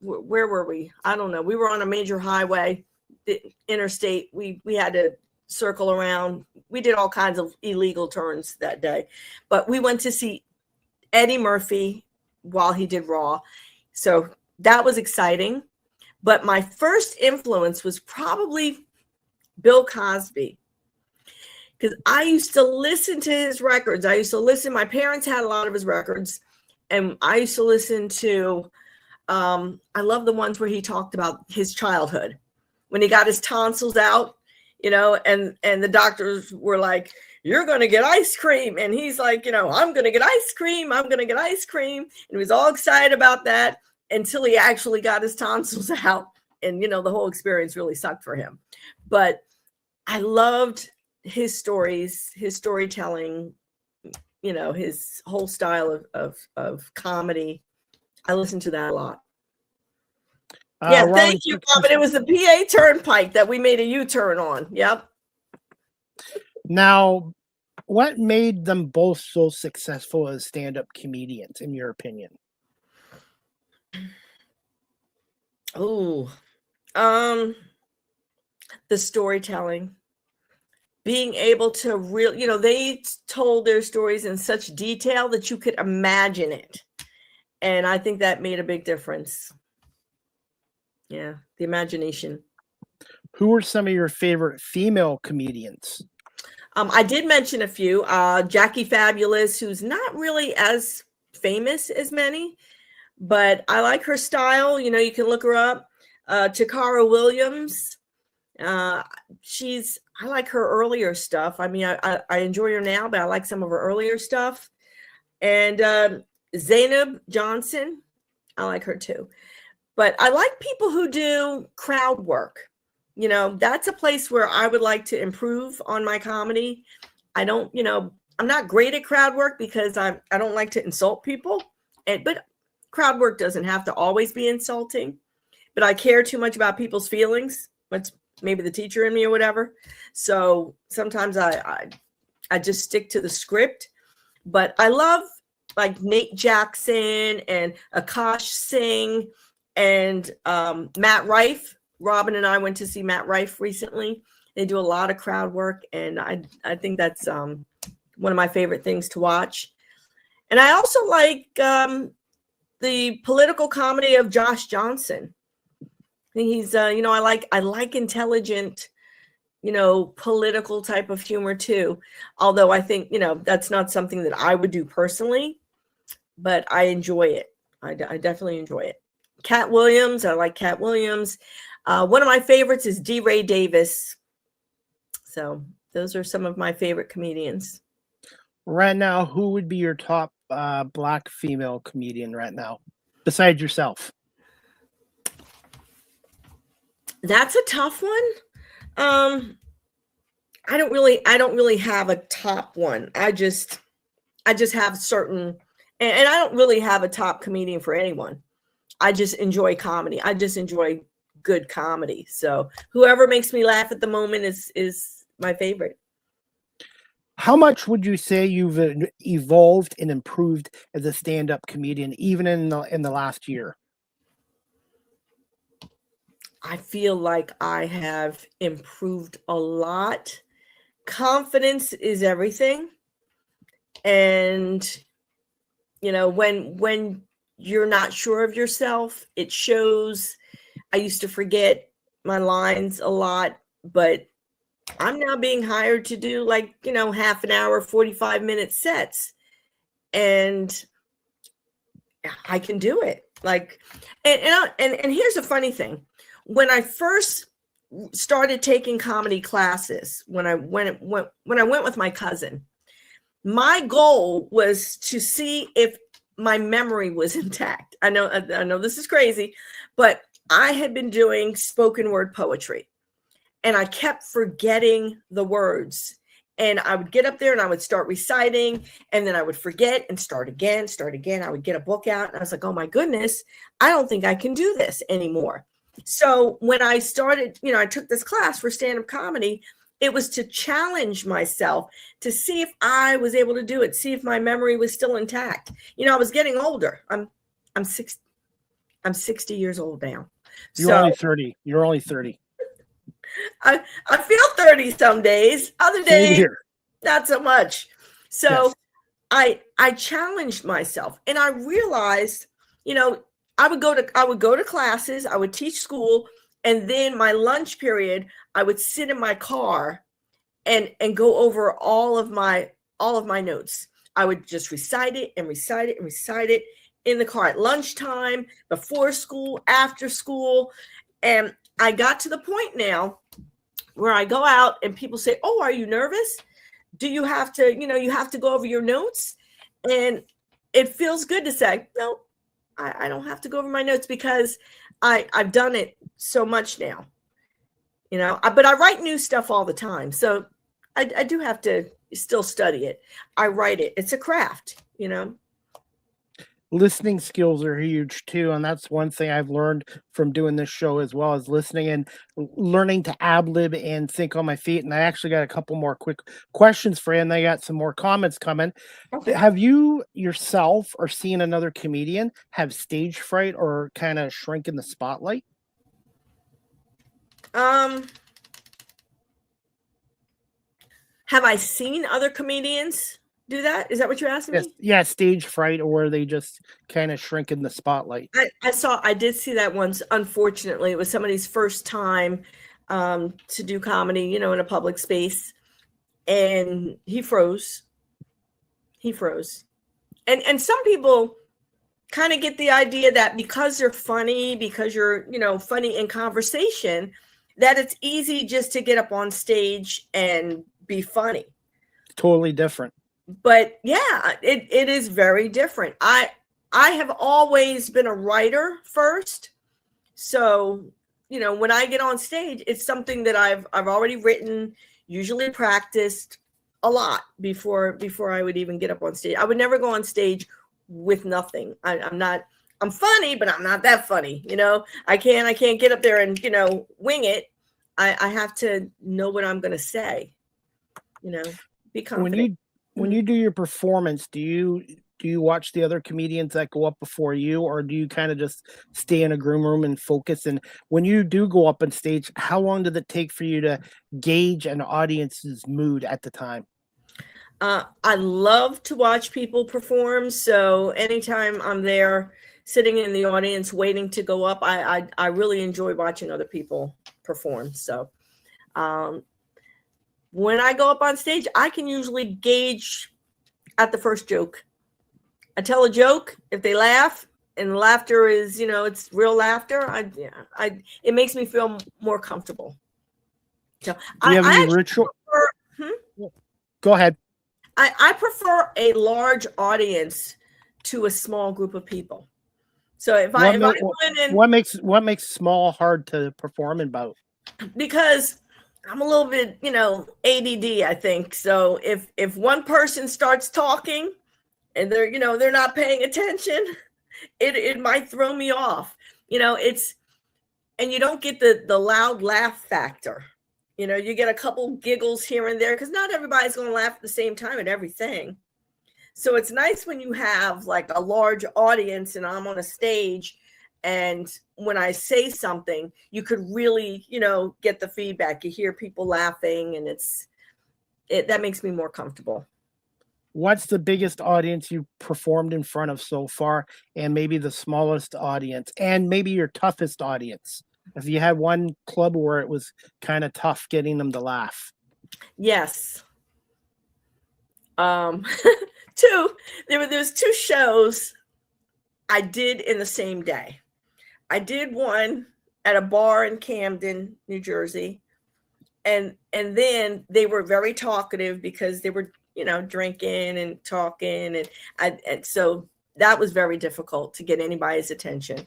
where were we? I don't know. We were on a major highway, the interstate. We had to circle around. We did all kinds of illegal turns that day, but we went to see Eddie Murphy while he did Raw. So that was exciting. But my first influence was probably Bill Cosby, because I used to listen to his records. My parents had a lot of his records. And I used to listen to, I love the ones where he talked about his childhood, when he got his tonsils out, and the doctors were like, "You're going to get ice cream." And he's like, "I'm going to get ice cream. I'm going to get ice cream." And he was all excited about that until he actually got his tonsils out. And, the whole experience really sucked for him. But I loved his stories, his storytelling, his whole style of comedy. I listened to that a lot. Thank you, Bob. It was the PA Turnpike that we made a U-turn on. Yep. Now, what made them both so successful as stand-up comedians, in your opinion? Oh, the storytelling. Being able to they told their stories in such detail that you could imagine it. And I think that made a big difference. Yeah, the imagination. Who were some of your favorite female comedians? I did mention a few. Jackie Fabulous, who's not really as famous as many, but I like her style. You can look her up. Takara Williams. I like her earlier stuff. I mean, I enjoy her now, but I like some of her earlier stuff. And Zainab Johnson, I like her too. But I like people who do crowd work. That's a place where I would like to improve on my comedy. I don't, I'm not great at crowd work because I don't like to insult people. But crowd work doesn't have to always be insulting. But I care too much about people's feelings. What's maybe the teacher in me or whatever. So sometimes I just stick to the script. But I love like Nate Jackson and Akash Singh and Matt Rife. Robin and I went to see Matt Rife recently. They do a lot of crowd work, and I think that's one of my favorite things to watch. And I also like the political comedy of Josh Johnson. I think he's, I like intelligent, political type of humor too. Although I think, that's not something that I would do personally, but I enjoy it. I definitely enjoy it. Cat Williams, I like Cat Williams. One of my favorites is D. Ray Davis. So those are some of my favorite comedians. Right now, who would be your top Black female comedian right now, besides yourself? That's a tough one. I don't really have a top one. I just have certain, and I don't really have a top comedian for anyone. I just enjoy comedy. I just enjoy good comedy. So whoever makes me laugh at the moment is my favorite. How much would you say you've evolved and improved as a stand-up comedian, even in the last year? I feel like I have improved a lot. Confidence is everything. And, when you're not sure of yourself, it shows. I used to forget my lines a lot, but I'm now being hired to do half an hour, 45-minute sets. And I can do it. And here's a funny thing. When I first started taking comedy classes when I went with my cousin. My goal was to see if my memory was intact. I know this is crazy, but I had been doing spoken word poetry and I kept forgetting the words. And I would get up there and I would start reciting and then I would forget and start again. I would get a book out and I was like, oh my goodness, I don't think I can do this anymore. So when I started, I took this class for stand-up comedy, it was to challenge myself to see if I was able to do it, see if my memory was still intact. I was getting older. I'm 60 years old now. You're only 30. You're only 30. I feel 30 some days, other days, not so much. So yes. I challenged myself and I realized, I would go to classes, I would teach school, and then my lunch period, I would sit in my car and go over all of my notes. I would just recite it in the car at lunchtime, before school, after school. And I got to the point now where I go out and people say, oh, are you nervous? Do you have to, you have to go over your notes? And it feels good to say, no, I don't have to go over my notes because I've done it so much now, but I write new stuff all the time. So I do have to still study it. I write it. It's a craft, Listening skills are huge too, and that's one thing I've learned from doing this show, as well as listening and learning to ad-lib and think on my feet. And I actually got a couple more quick questions for you, and I got some more comments coming. Okay. Have you yourself or seen another comedian have stage fright or kind of shrink in the spotlight? Have I seen other comedians do that? Is that what you're asking me? Yeah, stage fright, or where they just kind of shrink in the spotlight. I did see that once. Unfortunately, it was somebody's first time to do comedy, in a public space, and he froze. And some people kind of get the idea that because you're funny, because you're, funny in conversation, that it's easy just to get up on stage and be funny. Totally different. But yeah, it is very different. I have always been a writer first. So, when I get on stage, it's something that I've already written, usually practiced a lot before I would even get up on stage. I would never go on stage with nothing. I'm funny, but I'm not that funny. I can't get up there and, wing it. I have to know what I'm going to say, be confident. When you do your performance, do you watch the other comedians that go up before you, or do you kind of just stay in a green room and focus? And when you do go up on stage, how long did it take for you to gauge an audience's mood at the time? I love to watch people perform. So anytime I'm there sitting in the audience waiting to go up, I really enjoy watching other people perform. So when I go up on stage, I can usually gauge at the first joke. I tell a joke, if they laugh, and laughter is, it's real laughter, it makes me feel more comfortable. So do you have any ritual? Go ahead. I prefer a large audience to a small group of people. So what makes small hard to perform in both? Because I'm a little bit, ADD, I think. So if one person starts talking and they're not paying attention, it might throw me off. And you don't get the loud laugh factor. You get a couple giggles here and there because not everybody's going to laugh at the same time at everything. So it's nice when you have like a large audience and I'm on a stage, and when I say something, you could really, get the feedback. You hear people laughing, and that makes me more comfortable. What's the biggest audience you performed in front of so far, and maybe the smallest audience, and maybe your toughest audience? If you had one club where it was kind of tough getting them to laugh. Yes. There's two shows I did in the same day. I did one at a bar in Camden, New Jersey. And then they were very talkative because they were, drinking and talking. And so that was very difficult to get anybody's attention.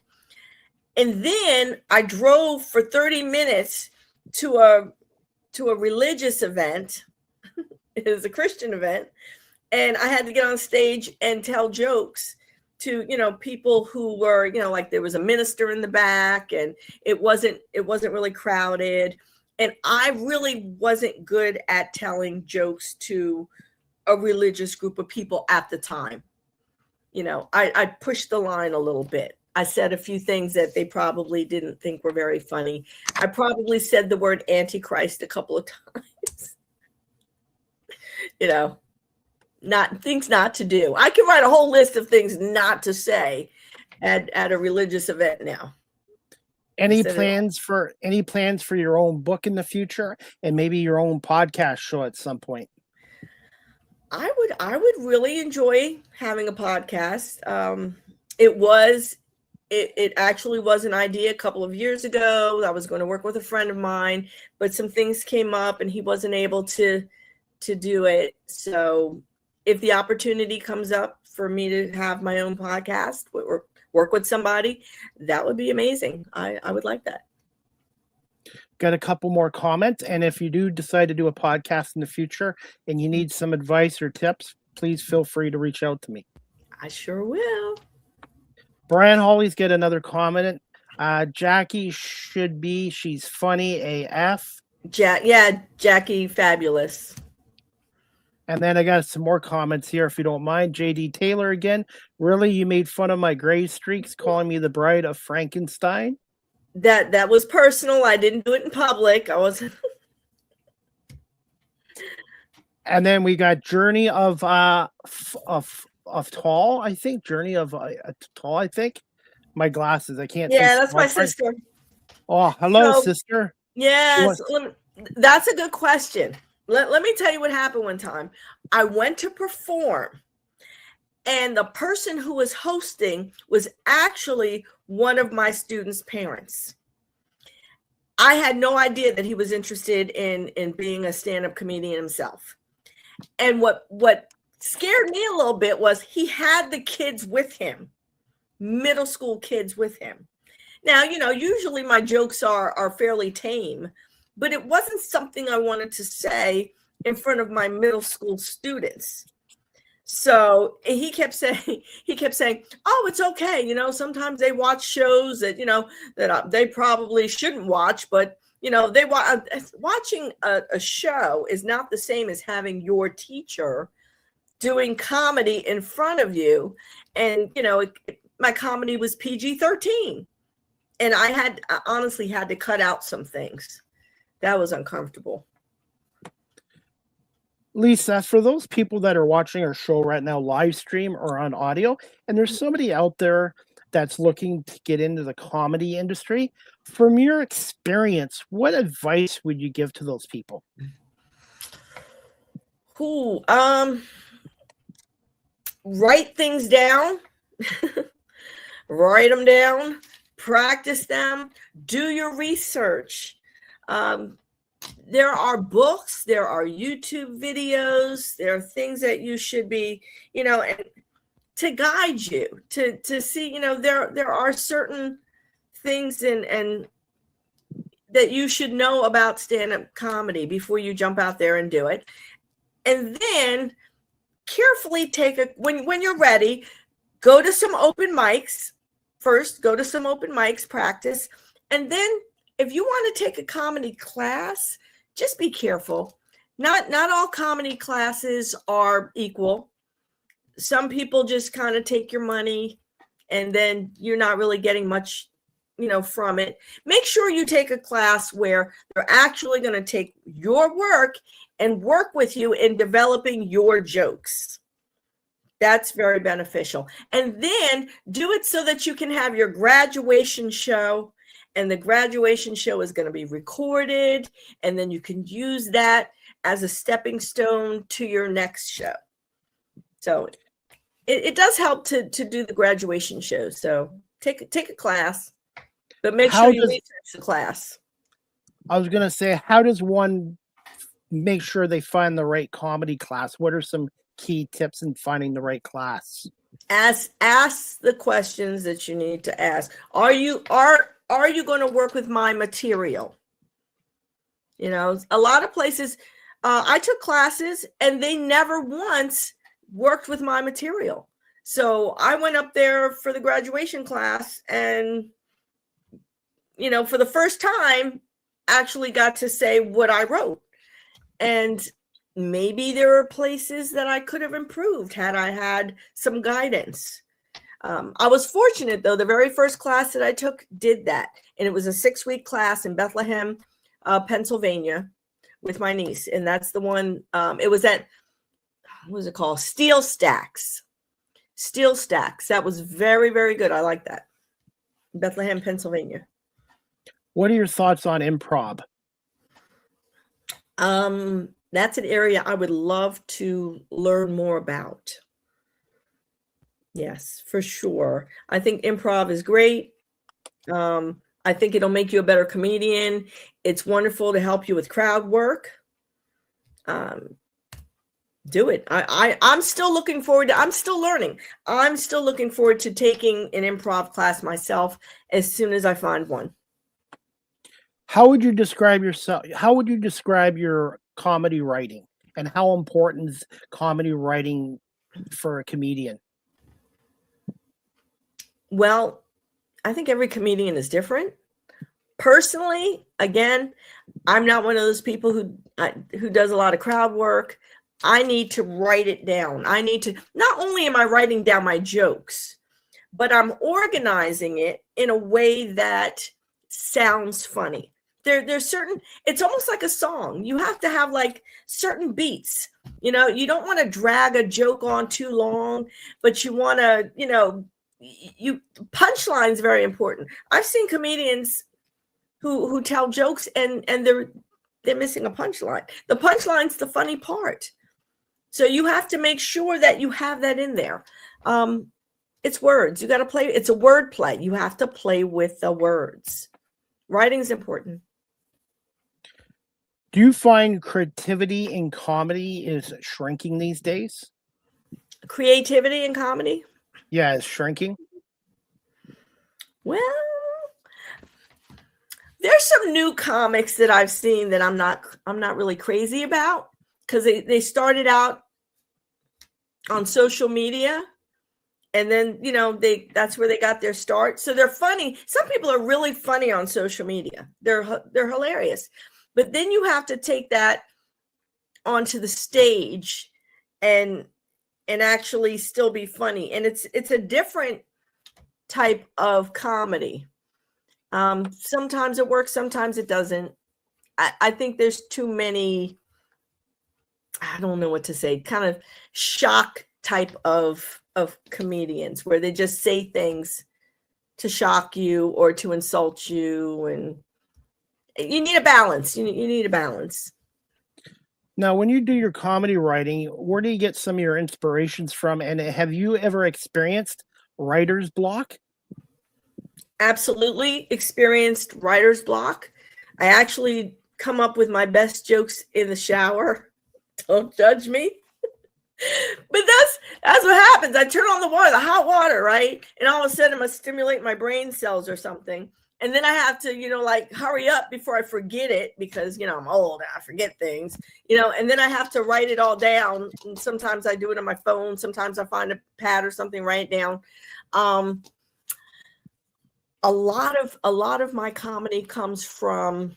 And then I drove for 30 minutes to a religious event. It was a Christian event. And I had to get on stage and tell jokes to, people who were, like there was a minister in the back, and it wasn't really crowded. And I really wasn't good at telling jokes to a religious group of people at the time. I pushed the line a little bit. I said a few things that they probably didn't think were very funny. I probably said the word Antichrist a couple of times. Not things not to do. I can write a whole list of things not to say at a religious event now. Any plans for your own book in the future, and maybe your own podcast show at some point? I would really enjoy having a podcast. It actually was an idea a couple of years ago. I was going to work with a friend of mine, but some things came up and he wasn't able to do it. So if the opportunity comes up for me to have my own podcast or work with somebody, that would be amazing. I would like that. Got a couple more comments. And if you do decide to do a podcast in the future and you need some advice or tips, please feel free to reach out to me. I sure will. Brian Hawley's got another comment. Jackie she's funny AF. Jackie, fabulous. And then I got some more comments here, if you don't mind. JD Taylor again. Really, you made fun of my gray streaks, calling me the bride of Frankenstein? That was personal. I didn't do it in public. I wasn't. And then we got Journey of Tall, I think. Journey of Tall, I think. My glasses, I can't. Yeah, that's my sister. Oh, hello, sister. Yes, that's a good question. Let me tell you what happened one time. I went to perform, and the person who was hosting was actually one of my students' parents. I had no idea that he was interested in being a stand-up comedian himself. And what scared me a little bit was he had the kids with him, middle school kids with him. Now, usually my jokes are fairly tame, but it wasn't something I wanted to say in front of my middle school students. So he kept saying, oh, it's okay. Sometimes they watch shows that, that they probably shouldn't watch, but, watching a show is not the same as having your teacher doing comedy in front of you. And, my comedy was PG-13. And I honestly had to cut out some things. That was uncomfortable. Leesa, for those people that are watching our show right now, live stream or on audio, and there's somebody out there that's looking to get into the comedy industry, from your experience, what advice would you give to those people? Write things down. Write them down. Practice them. Do your research. There are books, there are YouTube videos, there are things that you should be, and to guide you to see, there are certain things and that you should know about stand-up comedy before you jump out there and do it. And then carefully when you're ready, go to some open mics. First, go to some open mics, practice, and then if you want to take a comedy class, just be careful. Not all comedy classes are equal. Some people just kind of take your money and then you're not really getting much, from it. Make sure you take a class where they're actually going to take your work and work with you in developing your jokes. That's very beneficial. And then do it so that you can have your graduation show. And the graduation show is going to be recorded, and then you can use that as a stepping stone to your next show. So it does help to do the graduation show. So take a class. But make How sure you does research the class. I was gonna say, how does one make sure they find the right comedy class? What are some key tips in finding the right class? Ask the questions that you need to ask. Are you going to work with my material? You know, a lot of places, I took classes and they never once worked with my material. So I went up there for the graduation class and, you know, for the first time, actually got to say what I wrote. And maybe there are places that I could have improved had I had some guidance. I was fortunate, though. The very first class that I took did that. And it was a 6-week class in Bethlehem, Pennsylvania, with my niece. And that's the one, it was at, what was it called? Steel Stacks. Steel Stacks. That was very, very good. I like that. Bethlehem, Pennsylvania. What are your thoughts on improv? That's an area I would love to learn more about. Yes, for sure. I think improv is great. I think it'll make you a better comedian. It's wonderful to help you with crowd work. Do it. I'm still looking forward to, I'm still learning. I'm still looking forward to taking an improv class myself as soon as I find one. How would you describe yourself? How would you describe your comedy writing, and how important is comedy writing for a comedian? Well, I think every comedian is different. Personally, again, I'm not one of those people who does a lot of crowd work. I need to write it down. I need to, not only am I writing down my jokes, but I'm organizing it in a way that sounds funny. There's certain, it's almost like a song. You have to have like certain beats. You know, you don't want to drag a joke on too long, but you want to, you know, punchline is very important. I've seen comedians who tell jokes and they're missing a punchline. The punchline's the funny part. So you have to make sure that you have that in there. It's words. You got to play. It's a word play. You have to play with the words. Writing is important. Do you find creativity in comedy is shrinking these days? Creativity in comedy? Yeah, it's shrinking. Well, there's some new comics that I've seen that I'm not really crazy about, because they started out on social media, and then, you know, that's where they got their start. So they're funny. Some people are really funny on social media. They're hilarious. But then you have to take that onto the stage and actually still be funny. And it's a different type of comedy. Sometimes it works, sometimes it doesn't. I think there's too many, I don't know what to say, kind of shock type of comedians where they just say things to shock you or to insult you, and you need a balance. You need a balance. Now, when you do your comedy writing, where do you get some of your inspirations from? And have you ever experienced writer's block? Absolutely experienced writer's block. I actually come up with my best jokes in the shower. Don't judge me. But that's what happens. I turn on the water, the hot water, right? And all of a sudden I'm going to stimulate my brain cells or something. And then I have to, you know, like hurry up before I forget it, because, you know, I'm old and I forget things, you know, and then I have to write it all down. And sometimes I do it on my phone. Sometimes I find a pad or something, write it down. A lot of my comedy comes from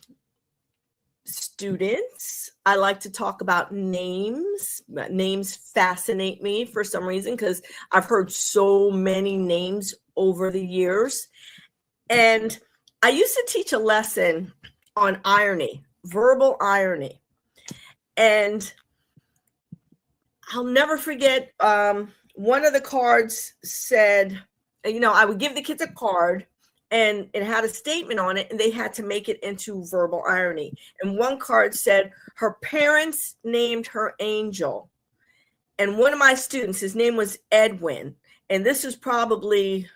students. I like to talk about names. Names fascinate me for some reason, because I've heard so many names over the years. And I used to teach a lesson on irony, verbal irony. And I'll never forget, one of the cards said, you know, I would give the kids a card and it had a statement on it, and they had to make it into verbal irony. And one card said, her parents named her Angel. And one of my students, his name was Edwin. And this was probably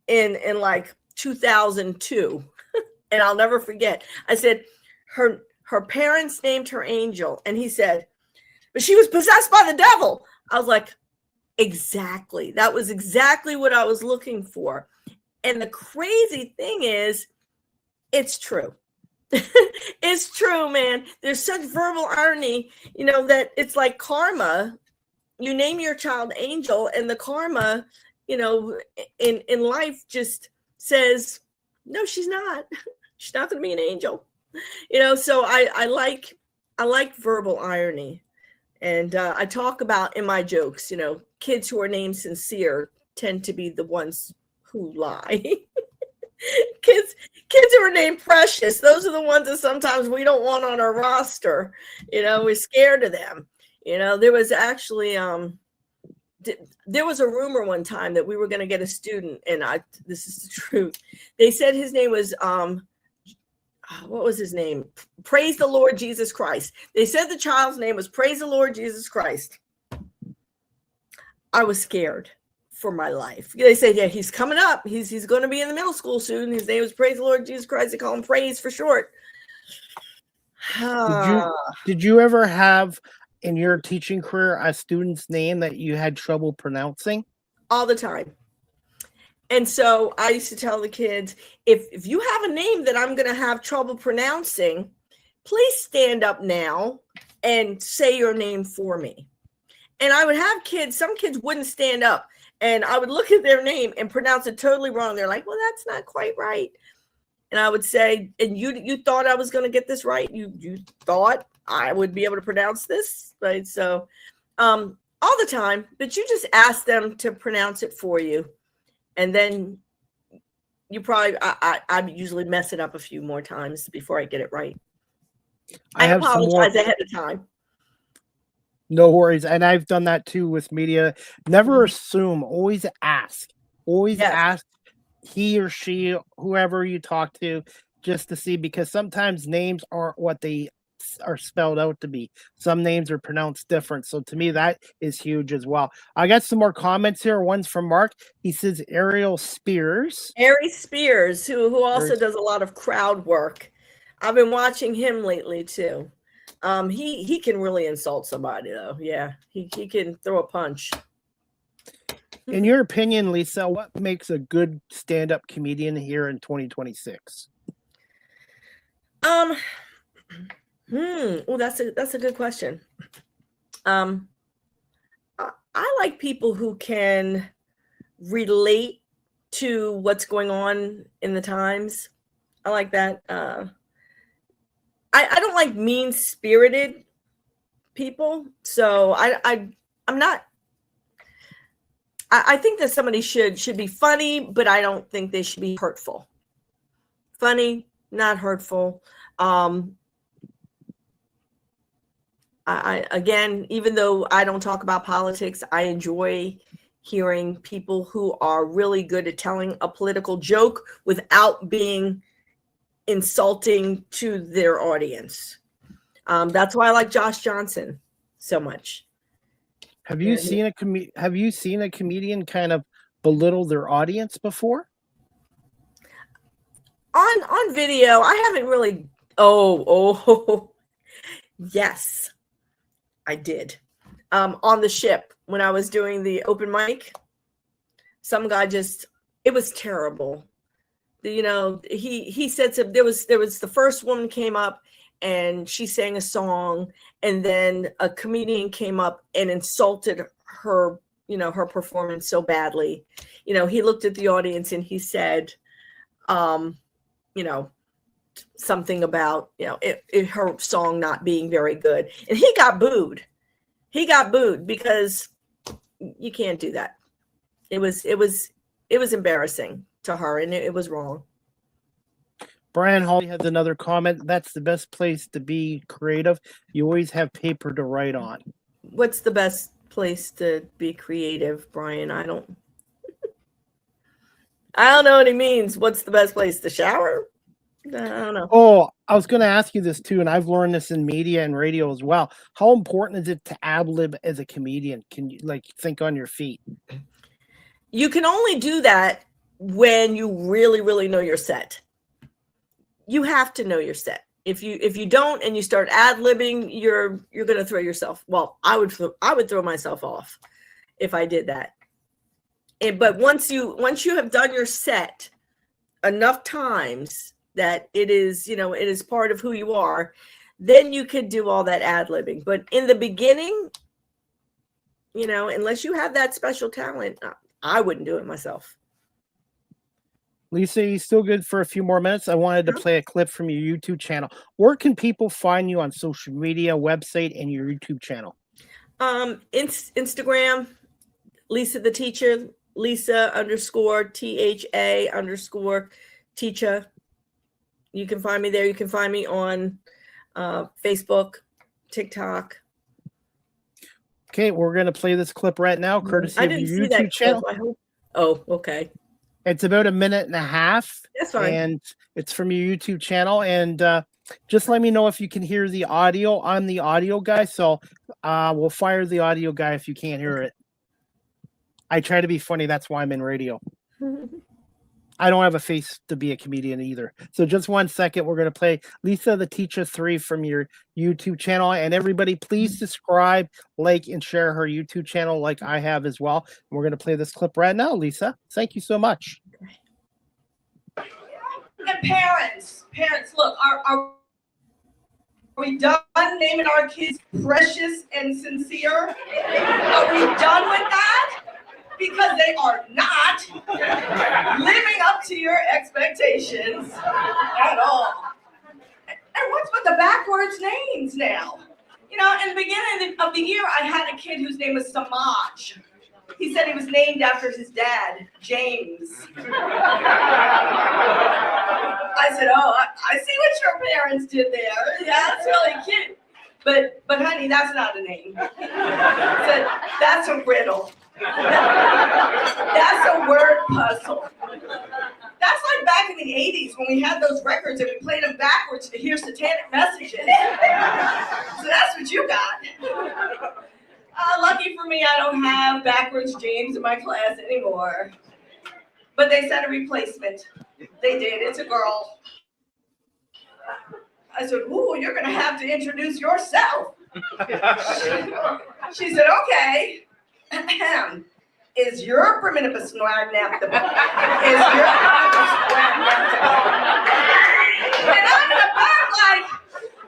in like 2002. And I'll never forget. I said, her parents named her Angel. And he said, but she was possessed by the devil. I was like, exactly. That was exactly what I was looking for. And the crazy thing is, it's true. It's true, man. There's such verbal irony, that it's like karma. You name your child Angel, and the karma, in life just says, no, she's not. She's not going to be an angel. So I like verbal irony. And I talk about in my jokes, kids who are named Sincere tend to be the ones who lie. Kids who are named Precious, those are the ones that sometimes we don't want on our roster. We're scared of them. There was actually there was a rumor one time that we were going to get a student, and this is the truth. They said his name was what was his name? Praise the Lord Jesus Christ. They said the child's name was Praise the Lord Jesus Christ. I was scared for my life. They said, yeah, he's coming up. He's going to be in the middle school soon. His name is Praise the Lord Jesus Christ. They call him Praise for short. Did you ever have in your teaching career a student's name that you had trouble pronouncing? All the time. And so I used to tell the kids, if you have a name that I'm going to have trouble pronouncing, please stand up now and say your name for me. And I would have kids, some kids wouldn't stand up, and I would look at their name and pronounce it totally wrong. They're like, well, that's not quite right. And I would say, and you thought I was going to get this right? You thought I would be able to pronounce this? Right? So all the time, but you just ask them to pronounce it for you. And then you probably, I usually mess it up a few more times before I get it right. I apologize ahead of time. No worries. And I've done that too with media. Never assume, always ask. Always ask he or she, whoever you talk to, just to see, because sometimes names aren't what they are spelled out to be. Some names are pronounced different. So to me, that is huge as well. I got some more comments here. One's from Mark. He says Ariel Spears. Ari Spears, who also does a lot of crowd work. I've been watching him lately too. He can really insult somebody though. Yeah, he can throw a punch. In your opinion, Leesa, what makes a good stand-up comedian here in 2026? Well, that's a good question. I like people who can relate to what's going on in the times. I like that. I don't like mean-spirited people. So I'm not. I think that somebody should be funny, but I don't think they should be hurtful. Funny, not hurtful. Again, even though I don't talk about politics, I enjoy hearing people who are really good at telling a political joke without being insulting to their audience. That's why I like Josh Johnson so much. Have you seen a comedian kind of belittle their audience before? On video, I haven't really. Oh, yes, I did. On the ship when I was doing the open mic, some guy it was terrible. He said some. There was the first woman came up and she sang a song, and then a comedian came up and insulted her, her performance so badly. He looked at the audience and he said, something about, her song not being very good. And he got booed. He got booed because you can't do that. It was embarrassing to her, and it was wrong. Brian Hawley has another comment. That's the best place to be creative. You always have paper to write on. What's the best place to be creative, Brian? I don't know what he means. What's the best place to shower? I don't know. Oh, I was going to ask you this too, and I've learned this in media and radio as well. How important is it to ad-lib as a comedian? Can you think on your feet? You can only do that when you really, really know your set. You have to know your set. If you don't and you start ad-libbing, you're going to throw yourself. Well, I would throw myself off if I did that. But once you have done your set enough times that it is part of who you are, then you could do all that ad-libbing. But in the beginning, unless you have that special talent, I wouldn't do it myself. Leesa, you still good for a few more minutes? I wanted to play a clip from your YouTube channel. Where can people find you on social media, website, and your YouTube channel? Instagram, Leesa Tha Teacha, Leesa_THA_Teacha. You can find me there. You can find me on Facebook, TikTok. Okay, we're going to play this clip right now, courtesy of your YouTube channel. Oh, okay. It's about a minute and a half. That's fine. And it's from your YouTube channel. And just let me know if you can hear the audio. I'm the audio guy, so we'll fire the audio guy if you can't hear it. I try to be funny. That's why I'm in radio. I don't have a face to be a comedian either. So just 1 second. We're going to play Leesa Tha Teacha 3 from your YouTube channel. And everybody, please subscribe, like, and share her YouTube channel like I have as well. And we're going to play this clip right now, Leesa. Thank you so much. And parents, look, are we done naming our kids Precious and Sincere? Are we done with that? Because they are not living up to your expectations at all. And what's with the backwards names now? In the beginning of the year, I had a kid whose name was Samaj. He said he was named after his dad, James. I said, oh, I see what your parents did there. Yeah, that's really cute. But honey, that's not a name. I said, that's a riddle. That's a word puzzle. That's like back in the 80s when we had those records and we played them backwards to hear satanic messages. So that's what you got. Lucky for me, I don't have backwards James in my class anymore. But they sent a replacement. They did. It's a girl. I said, ooh, you're going to have to introduce yourself. She said, okay. Is your primitive swag naptable? Is your primitive swag naptable? And I'm in the back like,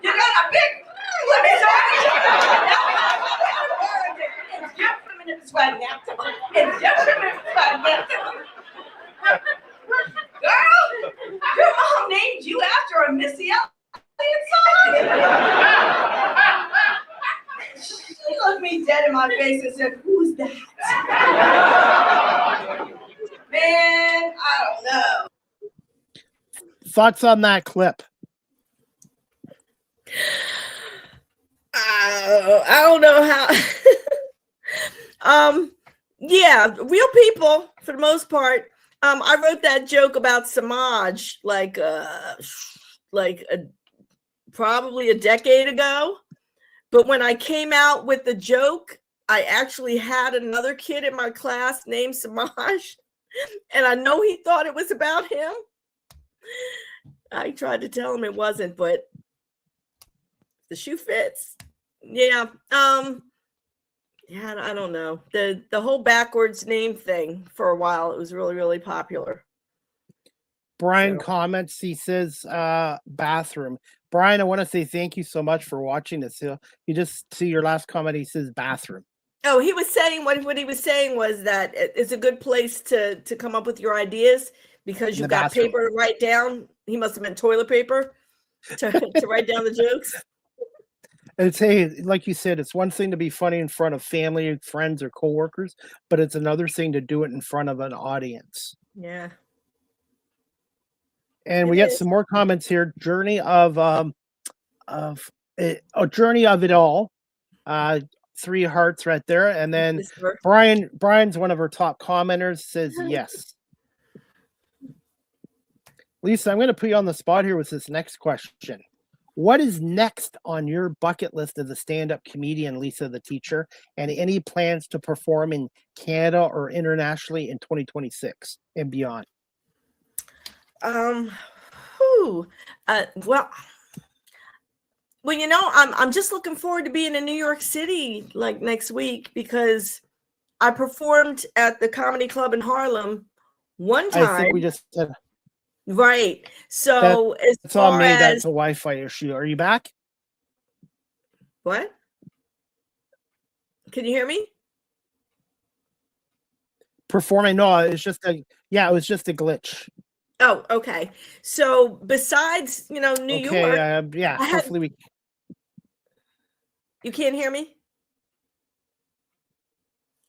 you got a big, let me talk to you. It's your primitive swag naptable. It's your primitive swag naptable. Girl, your mom named you after a Missy Elliott song. She looked me dead in my face and said, who's that? Man, I don't know. Thoughts on that clip? I don't know how. Yeah, real people for the most part. I wrote that joke about Samaj probably a decade ago. But when I came out with the joke, I actually had another kid in my class named Samaj, and I know he thought it was about him. I tried to tell him it wasn't, but the shoe fits. Yeah. I don't know. The whole backwards name thing for a while, it was really, really popular. Brian comments, he says, bathroom. Brian, I want to say thank you so much for watching this. You just see your last comment, he says bathroom. Oh, he was saying what he was saying was that it's a good place to come up with your ideas because you've got paper to write down. He must have meant toilet paper to write down the jokes. And hey, like you said, it's one thing to be funny in front of family, friends, or coworkers, but it's another thing to do it in front of an audience. Yeah. And we got some more comments here. Journey of journey of it all. 3 hearts right there. And then Brian's one of our top commenters, says yes. Leesa, I'm going to put you on the spot here with this next question. What is next on your bucket list as a stand-up comedian, Leesa Tha Teacha, and any plans to perform in Canada or internationally in 2026 and beyond? Whew, well, I'm just looking forward to being in New York City like next week because I performed at the Comedy Club in Harlem one I think time. we just said Right. So as it's on far me. as That's a Wi-Fi issue. Are you back? what? Can you hear me? Performing? No, it's just it was just a glitch. Oh, okay. So besides, New Okay, York, yeah. I had- Hopefully we. you can't hear me?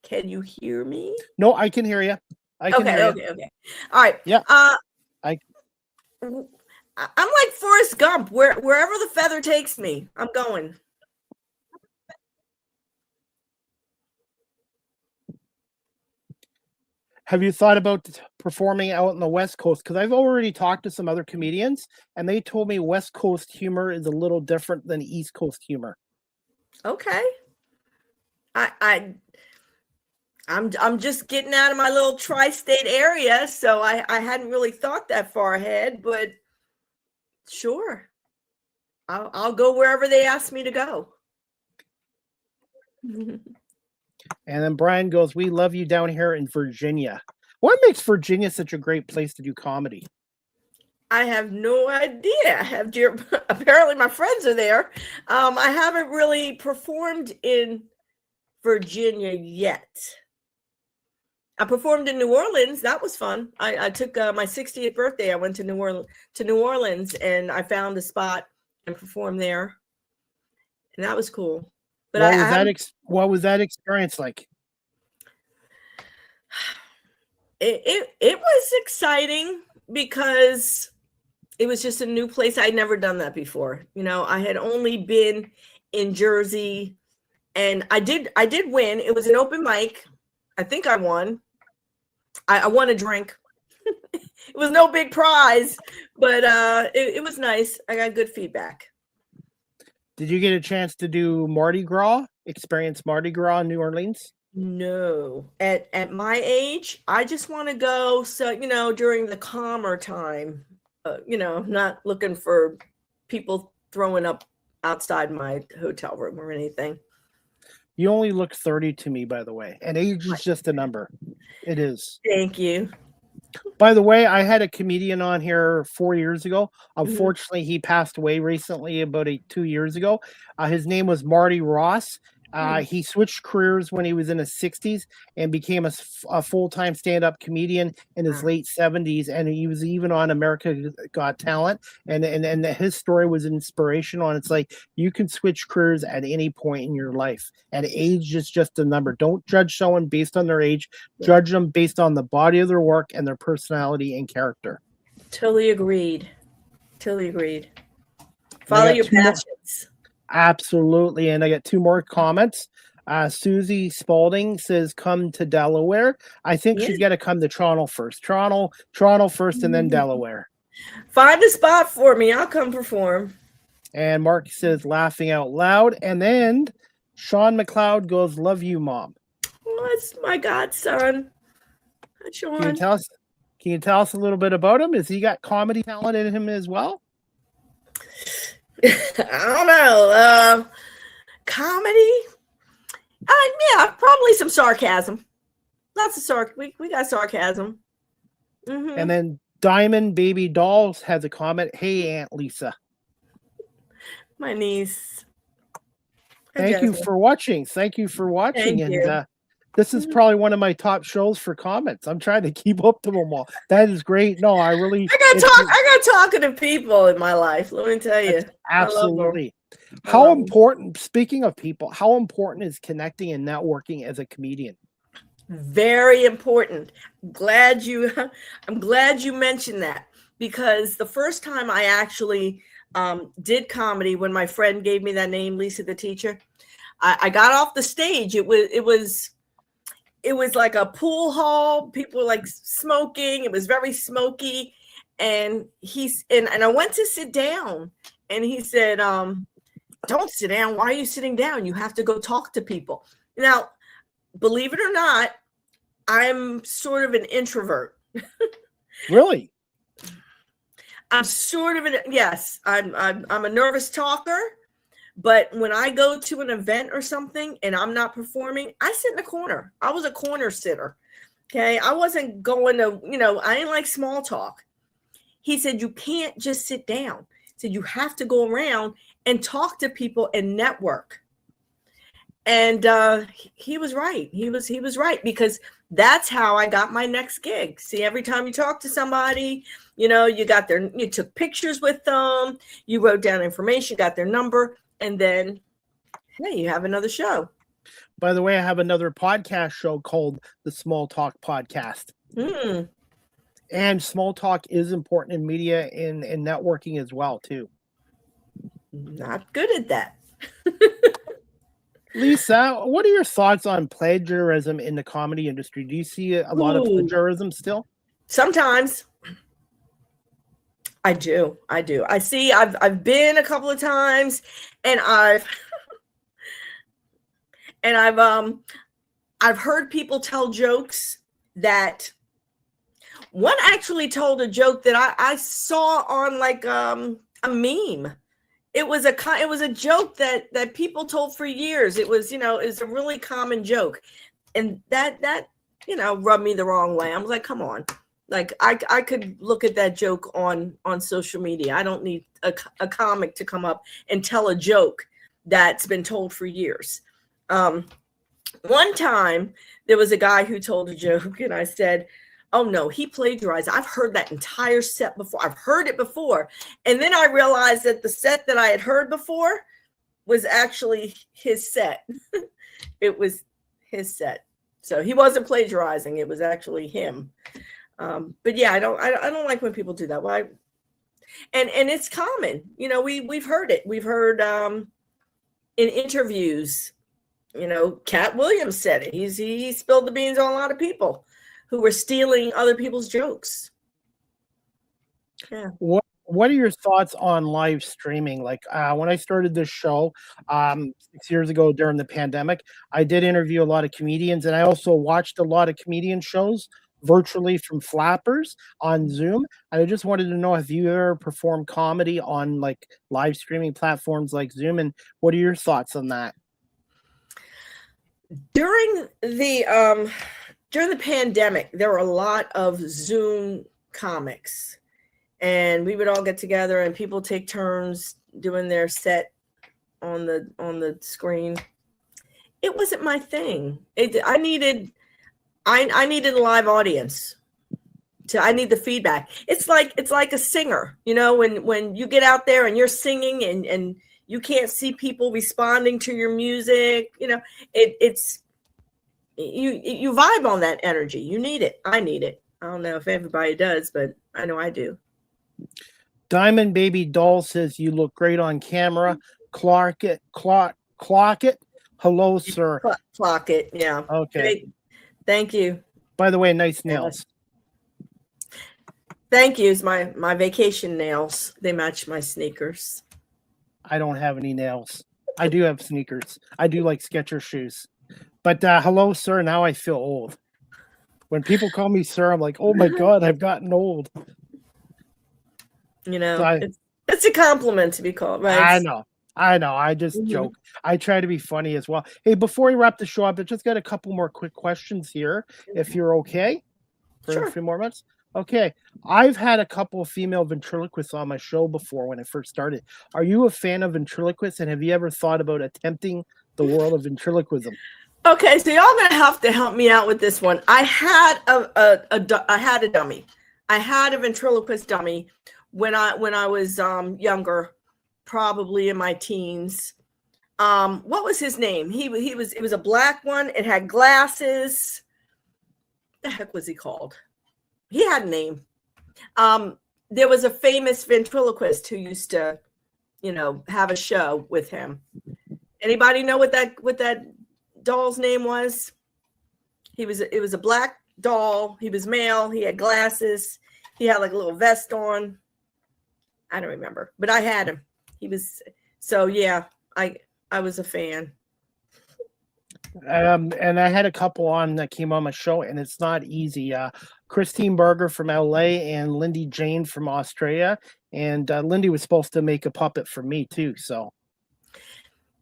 Can you hear me? No, I can hear you. I can hear you. Okay. All right. Yeah. I'm like Forrest Gump. Wherever the feather takes me, I'm going. Have you thought about performing out on the West Coast? Because I've already talked to some other comedians, and they told me West Coast humor is a little different than East Coast humor. Okay. I'm just getting out of my little tri-state area, so I hadn't really thought that far ahead, but sure. I'll go wherever they ask me to go. And then Brian goes, "We love you down here in Virginia." What makes Virginia such a great place to do comedy? I have no idea. Apparently my friends are there. I haven't really performed in Virginia yet. I performed in New Orleans. That was fun. I took my 60th birthday. I went to New Orleans, and I found a spot and performed there, and that was cool. But what was that experience like? It was exciting because it was just a new place. I'd never done that before. I had only been in Jersey, and I did win. It was an open mic. I think I won. I won a drink. It was no big prize, but it was nice. I got good feedback. Did you get a chance to do experience Mardi Gras in New Orleans? No. At my age, I just want to go during the calmer time. Not looking for people throwing up outside my hotel room or anything. You only look 30 to me, by the way. And age is just a number. It is. Thank you. By the way, I had a comedian on here 4 years ago. Unfortunately, he passed away recently, about 2 years ago. His name was Marty Ross. He switched careers when he was in his 60s and became a full-time stand-up comedian in his late 70s, and he was even on America Got Talent, and his story was inspirational. And it's like, you can switch careers at any point in your life, and age is just a number. Don't judge someone based on their age. Judge them based on the body of their work and their personality and character. Totally agreed. Follow your passions. Absolutely. And I got 2 more comments. Susie Spalding says, "Come to Delaware." I think she's got to come to Toronto first. Toronto first, and then Delaware. Find a spot for me. I'll come perform. And Mark says, "Laughing out loud." And then Sean McLeod goes, "Love you, Mom." What's my godson? Hi, Sean. Can you tell us a little bit about him? Has he got comedy talent in him as well? I don't know. Comedy? Yeah, probably some sarcasm. Lots of sarcasm. We got sarcasm. Mm-hmm. And then Diamond Baby Dolls has a comment. "Hey, Aunt Lisa." My niece. Thank you for watching. Thank you. And this is probably one of my top shows for comments. I'm trying to keep up to them all. That is great. No, I got talkative people in my life. Let me tell you. Absolutely. How important, speaking of people, how important is connecting and networking as a comedian? Very important. I'm glad you mentioned that, because the first time I actually did comedy, when my friend gave me that name, Leesa Tha Teacha, I got off the stage. It was like a pool hall. People were like smoking. It was very smoky. And I went to sit down, and he said, "Don't sit down. Why are you sitting down? You have to go talk to people." Now, believe it or not, I'm sort of an introvert. Really? I'm sort of yes. I'm a nervous talker, but when I go to an event or something and I'm not performing, I sit in the corner. I was a corner sitter. Okay, I wasn't going to, I didn't like small talk. He said you can't just sit down. He said you have to go around and talk to people and network. And he was right. He was right, because that's how I got my next gig. See, every time you talk to somebody, you took pictures with them, you wrote down information, got their number, and then, hey, you have another show. By the way, I have another podcast show called the Small Talk Podcast. And small talk is important in media and networking as well, too. Not good at that. Leesa, what are your thoughts on plagiarism in the comedy industry? Do you see a lot of plagiarism still? Sometimes. I do. I see, I've been a couple of times, and I've heard people tell jokes that one actually told a joke that I saw on like a meme. It was a joke that people told for years. It was, is a really common joke. And that rubbed me the wrong way. I was like, come on. Like I could look at that joke on social media. I don't need a comic to come up and tell a joke that's been told for years. One time there was a guy who told a joke and I said, oh no, he plagiarized. I've heard that entire set before. I've heard it before. And then I realized that the set that I had heard before was actually his set. It was his set. So he wasn't plagiarizing. It was actually him. But yeah, I don't like when people do that. Why? And it's common. We've heard it. We've heard in interviews, Cat Williams said it. He spilled the beans on a lot of people who were stealing other people's jokes. Yeah. What are your thoughts on live streaming? Like when I started this show 6 years ago during the pandemic, I did interview a lot of comedians, and I also watched a lot of comedian shows virtually from Flappers on Zoom. And I just wanted to know if you ever performed comedy on like live streaming platforms like Zoom, and what are your thoughts on that? During the pandemic, there were a lot of Zoom comics, and we would all get together and people take turns doing their set on the screen. It wasn't my thing. I needed a live audience. I need the feedback. It's like a singer, when you get out there and you're singing and you can't see people responding to your music, it's you vibe on that energy. You need it. I need it. I don't know if everybody does, but I know I do. Diamond Baby Doll says you look great on camera. Clock it. Hello, sir. Clock it. Yeah. Okay. Great. Thank you. By the way, nice nails. Thank you. It's my vacation nails. They match my sneakers. I don't have any nails. I do have sneakers. I do like Skechers shoes. But hello, sir. Now I feel old. When people call me sir, I'm like, oh my God, I've gotten old. It's a compliment to be called, right? I know. I just joke. I try to be funny as well. Hey, before we wrap the show up, I just got a couple more quick questions here, if you're okay. For a few more minutes. Okay. I've had a couple of female ventriloquists on my show before when I first started. Are you a fan of ventriloquists, and have you ever thought about attempting the world of ventriloquism? Okay, so y'all gonna have to help me out with this one. I had a dummy. I had a ventriloquist dummy when I was younger, probably in my teens. What was his name? It was a black one. It had glasses. The heck was he called? He had a name. There was a famous ventriloquist who used to, have a show with him. Anybody know what that doll's name was? It was a black doll. He was male. He had glasses. He had like a little vest on. I don't remember, but I had him. I was a fan. And I had a couple on that came on my show, and it's not easy. Christine Berger from LA and Lindy Jane from Australia. and Lindy was supposed to make a puppet for me too. So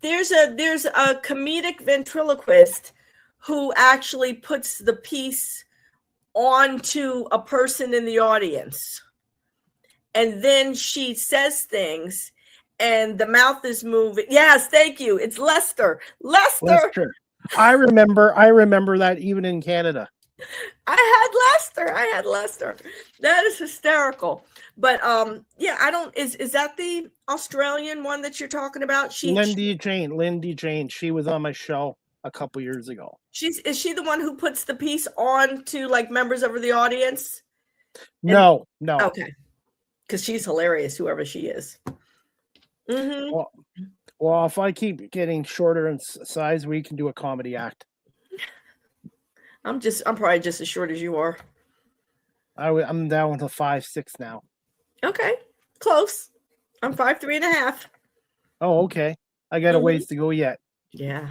there's a comedic ventriloquist who actually puts the piece onto a person in the audience, and then she says things, and the mouth is moving. Yes, thank you. It's Lester. Lester. I remember that even in Canada. I had Lester. That is hysterical. But yeah, I don't. Is that the Australian one that you're talking about? Lindy Jane. She was on my show a couple years ago. Is she the one who puts the piece on to like members of the audience? No. Okay, because she's hilarious, whoever she is. Mm-hmm. Well, if I keep getting shorter in size, we can do a comedy act. I'm probably just as short as you are. I'm down to 5'6" now. Okay, close. I'm 5'3.5". Oh, okay. I got a ways to go yet. Yeah.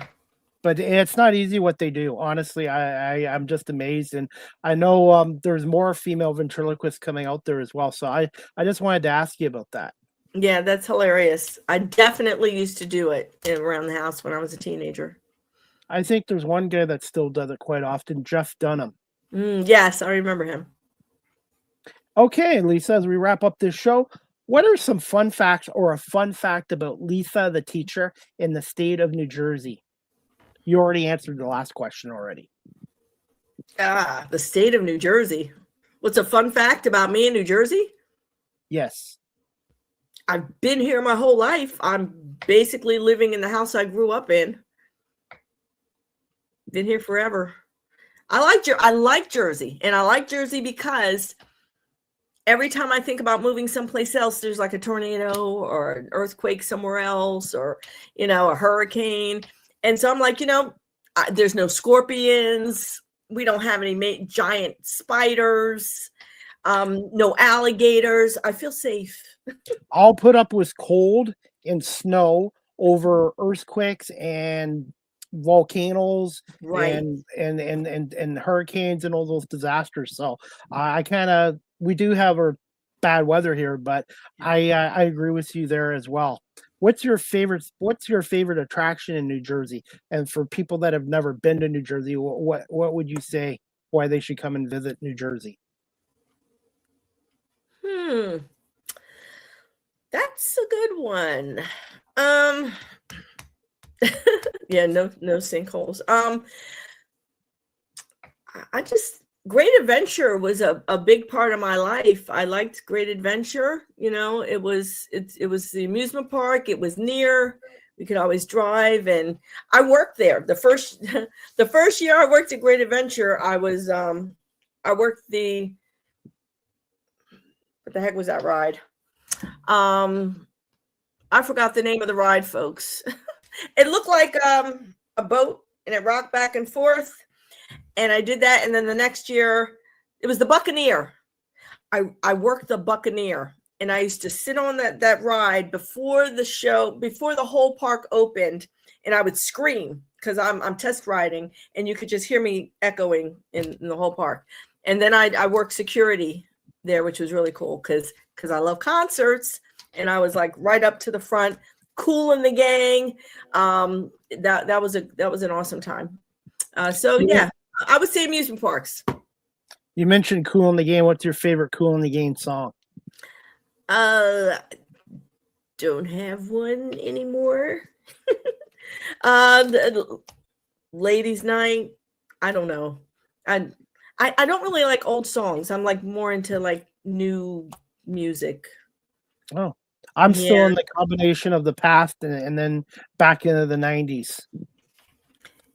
But it's not easy what they do. Honestly, I'm just amazed. And I know there's more female ventriloquists coming out there as well. So I just wanted to ask you about that. Yeah, that's hilarious. I definitely used to do it around the house when I was a teenager. I think there's one guy that still does it quite often, Jeff Dunham. Yes, I remember him. Okay, Lisa, as we wrap up this show, what are some fun facts or a fun fact about Leesa the teacher in the state of New Jersey? You already answered the last question already. The state of New Jersey. What's a fun fact about me in New Jersey? Yes. I've been here my whole life. I'm basically living in the house I grew up in. Been here forever. I like Jersey, and I like Jersey because every time I think about moving someplace else, there's like a tornado or an earthquake somewhere else, or a hurricane. And so I'm like, there's no scorpions. We don't have any giant spiders. No alligators. I feel safe. I'll put up with cold and snow over earthquakes and volcanoes, right, and hurricanes and all those disasters. So we do have our bad weather here, but I agree with you there as well. What's your favorite attraction in New Jersey? And for people that have never been to New Jersey, what would you say why they should come and visit New Jersey? That's a good one. Yeah, no sinkholes. Great Adventure was a big part of my life. I liked Great Adventure. It was the amusement park. It was near. We could always drive, and I worked there. The first year I worked at Great Adventure, I worked what the heck was that ride? I forgot the name of the ride, folks. It looked like a boat, and it rocked back and forth. And I did that. And then the next year, it was the Buccaneer. I worked the Buccaneer, and I used to sit on that ride before the show, before the whole park opened, and I would scream because I'm test riding, and you could just hear me echoing in the whole park. And then I worked security there, which was really cool because I love concerts, and I was like right up to the front, cool in the gang. That was an awesome time. So yeah, I would say amusement parks. You mentioned Cool in the Game. What's your favorite Cool in the Game song? Don't have one anymore. The Ladies' Night. I don't know. I don't really like old songs. I'm like more into like new music. Oh, I'm still in the combination of the past and then back into the 90s.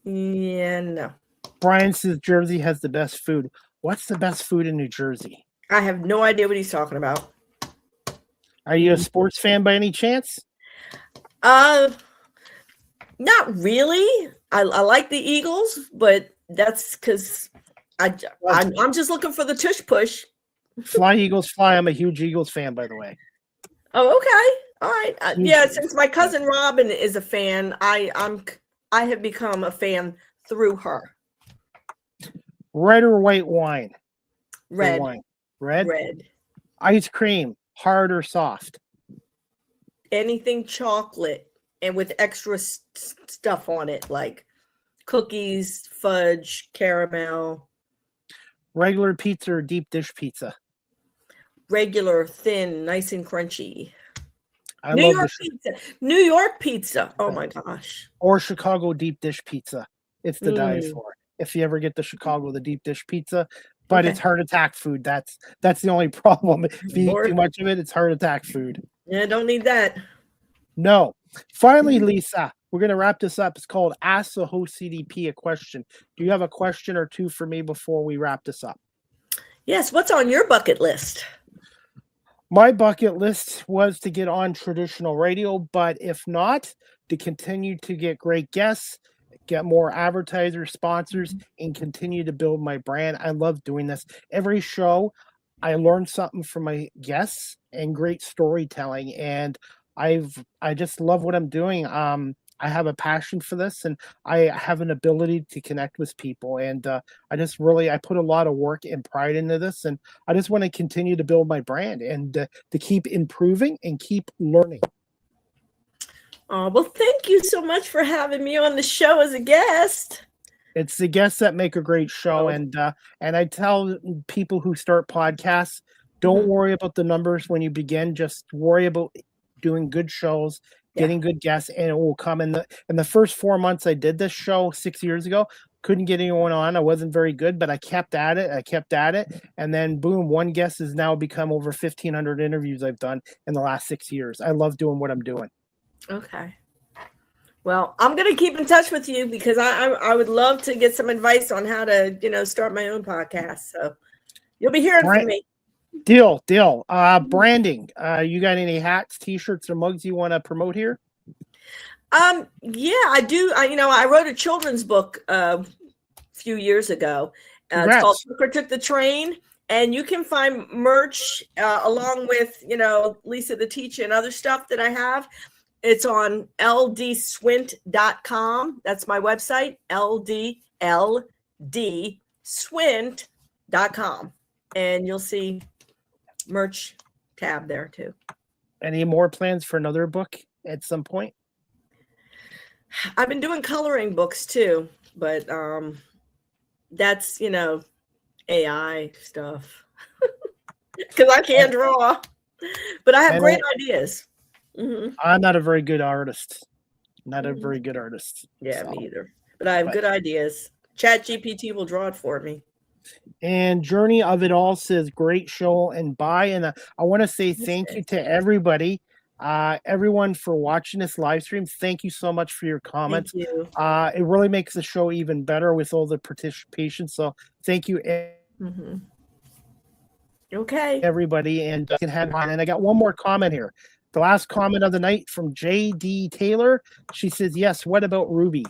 Yeah, no. Brian says Jersey has the best food. What's the best food in New Jersey? I have no idea what he's talking about. Are you a sports fan by any chance? Not really. I like the Eagles, but that's because I'm just looking for the tush push. Fly Eagles fly. I'm a huge Eagles fan, by the way. Oh, okay. All right. Yeah, since my cousin Robin is a fan, I have become a fan through her. Red or white wine? Red. Wine. Red? Red. Ice cream. hard or soft? Anything chocolate and with extra stuff on it, like cookies, fudge, caramel. Regular pizza or deep dish pizza? Regular, thin, nice and crunchy. I New love York pizza. New York pizza. Oh my gosh. Or Chicago deep dish pizza. It's the die for. If you ever get the Chicago, the deep dish pizza, but it's heart attack food. That's the only problem. If you eat too much of it, it's heart attack food. Yeah, don't need that. No. Finally, Leesa, we're going to wrap this up. It's called Ask the Host CDP a Question. Do you have a question or two for me before we wrap this up? Yes. What's on your bucket list? My bucket list was to get on traditional radio, but if not, to continue to get great guests, get more advertisers, sponsors, and continue to build my brand. I love doing this. Every show, I learn something from my guests and great storytelling, and I just love what I'm doing. I have a passion for this, and I have an ability to connect with people, and I put a lot of work and pride into this, and I just want to continue to build my brand and to keep improving and keep learning. Oh, well, thank you so much for having me on the show as a guest. It's the guests that make a great show, and I tell people who start podcasts, don't worry about the numbers when you begin. Just worry about doing good shows, getting good guests, and it will come. In the first 4 months I did this show 6 years ago, couldn't get anyone on. I wasn't very good, but I kept at it. And then boom, one guest has now become over 1,500 interviews I've done in the last 6 years. I love doing what I'm doing. Okay. Well, I'm going to keep in touch with you because I would love to get some advice on how to, start my own podcast. So you'll be hearing from me. Deal. Branding. You got any hats, t-shirts, or mugs you want to promote here? Yeah, I do. I wrote a children's book a few years ago. It's called Hooker Took the Train. And you can find merch along with, Leesa Tha Teacha and other stuff that I have. It's on ldswint.com. That's my website, ldswint.com. And you'll see merch tab there too. Any more plans for another book at some point? I've been doing coloring books too, but that's, AI stuff. Because I can't draw. But I have great ideas. Mm-hmm. I'm not a very good artist. Not a very good artist. Yeah, me either. But I have good ideas. ChatGPT will draw it for me. And Journey of It All says, great show and bye. And I want to say thank you to everybody, everyone for watching this live stream. Thank you so much for your comments. Thank you. It really makes the show even better with all the participation. So thank you. Mm-hmm. Okay. Everybody. And I can have on. And I got one more comment here. The last comment of the night from J.D. Taylor. She says, yes, what about Ruby?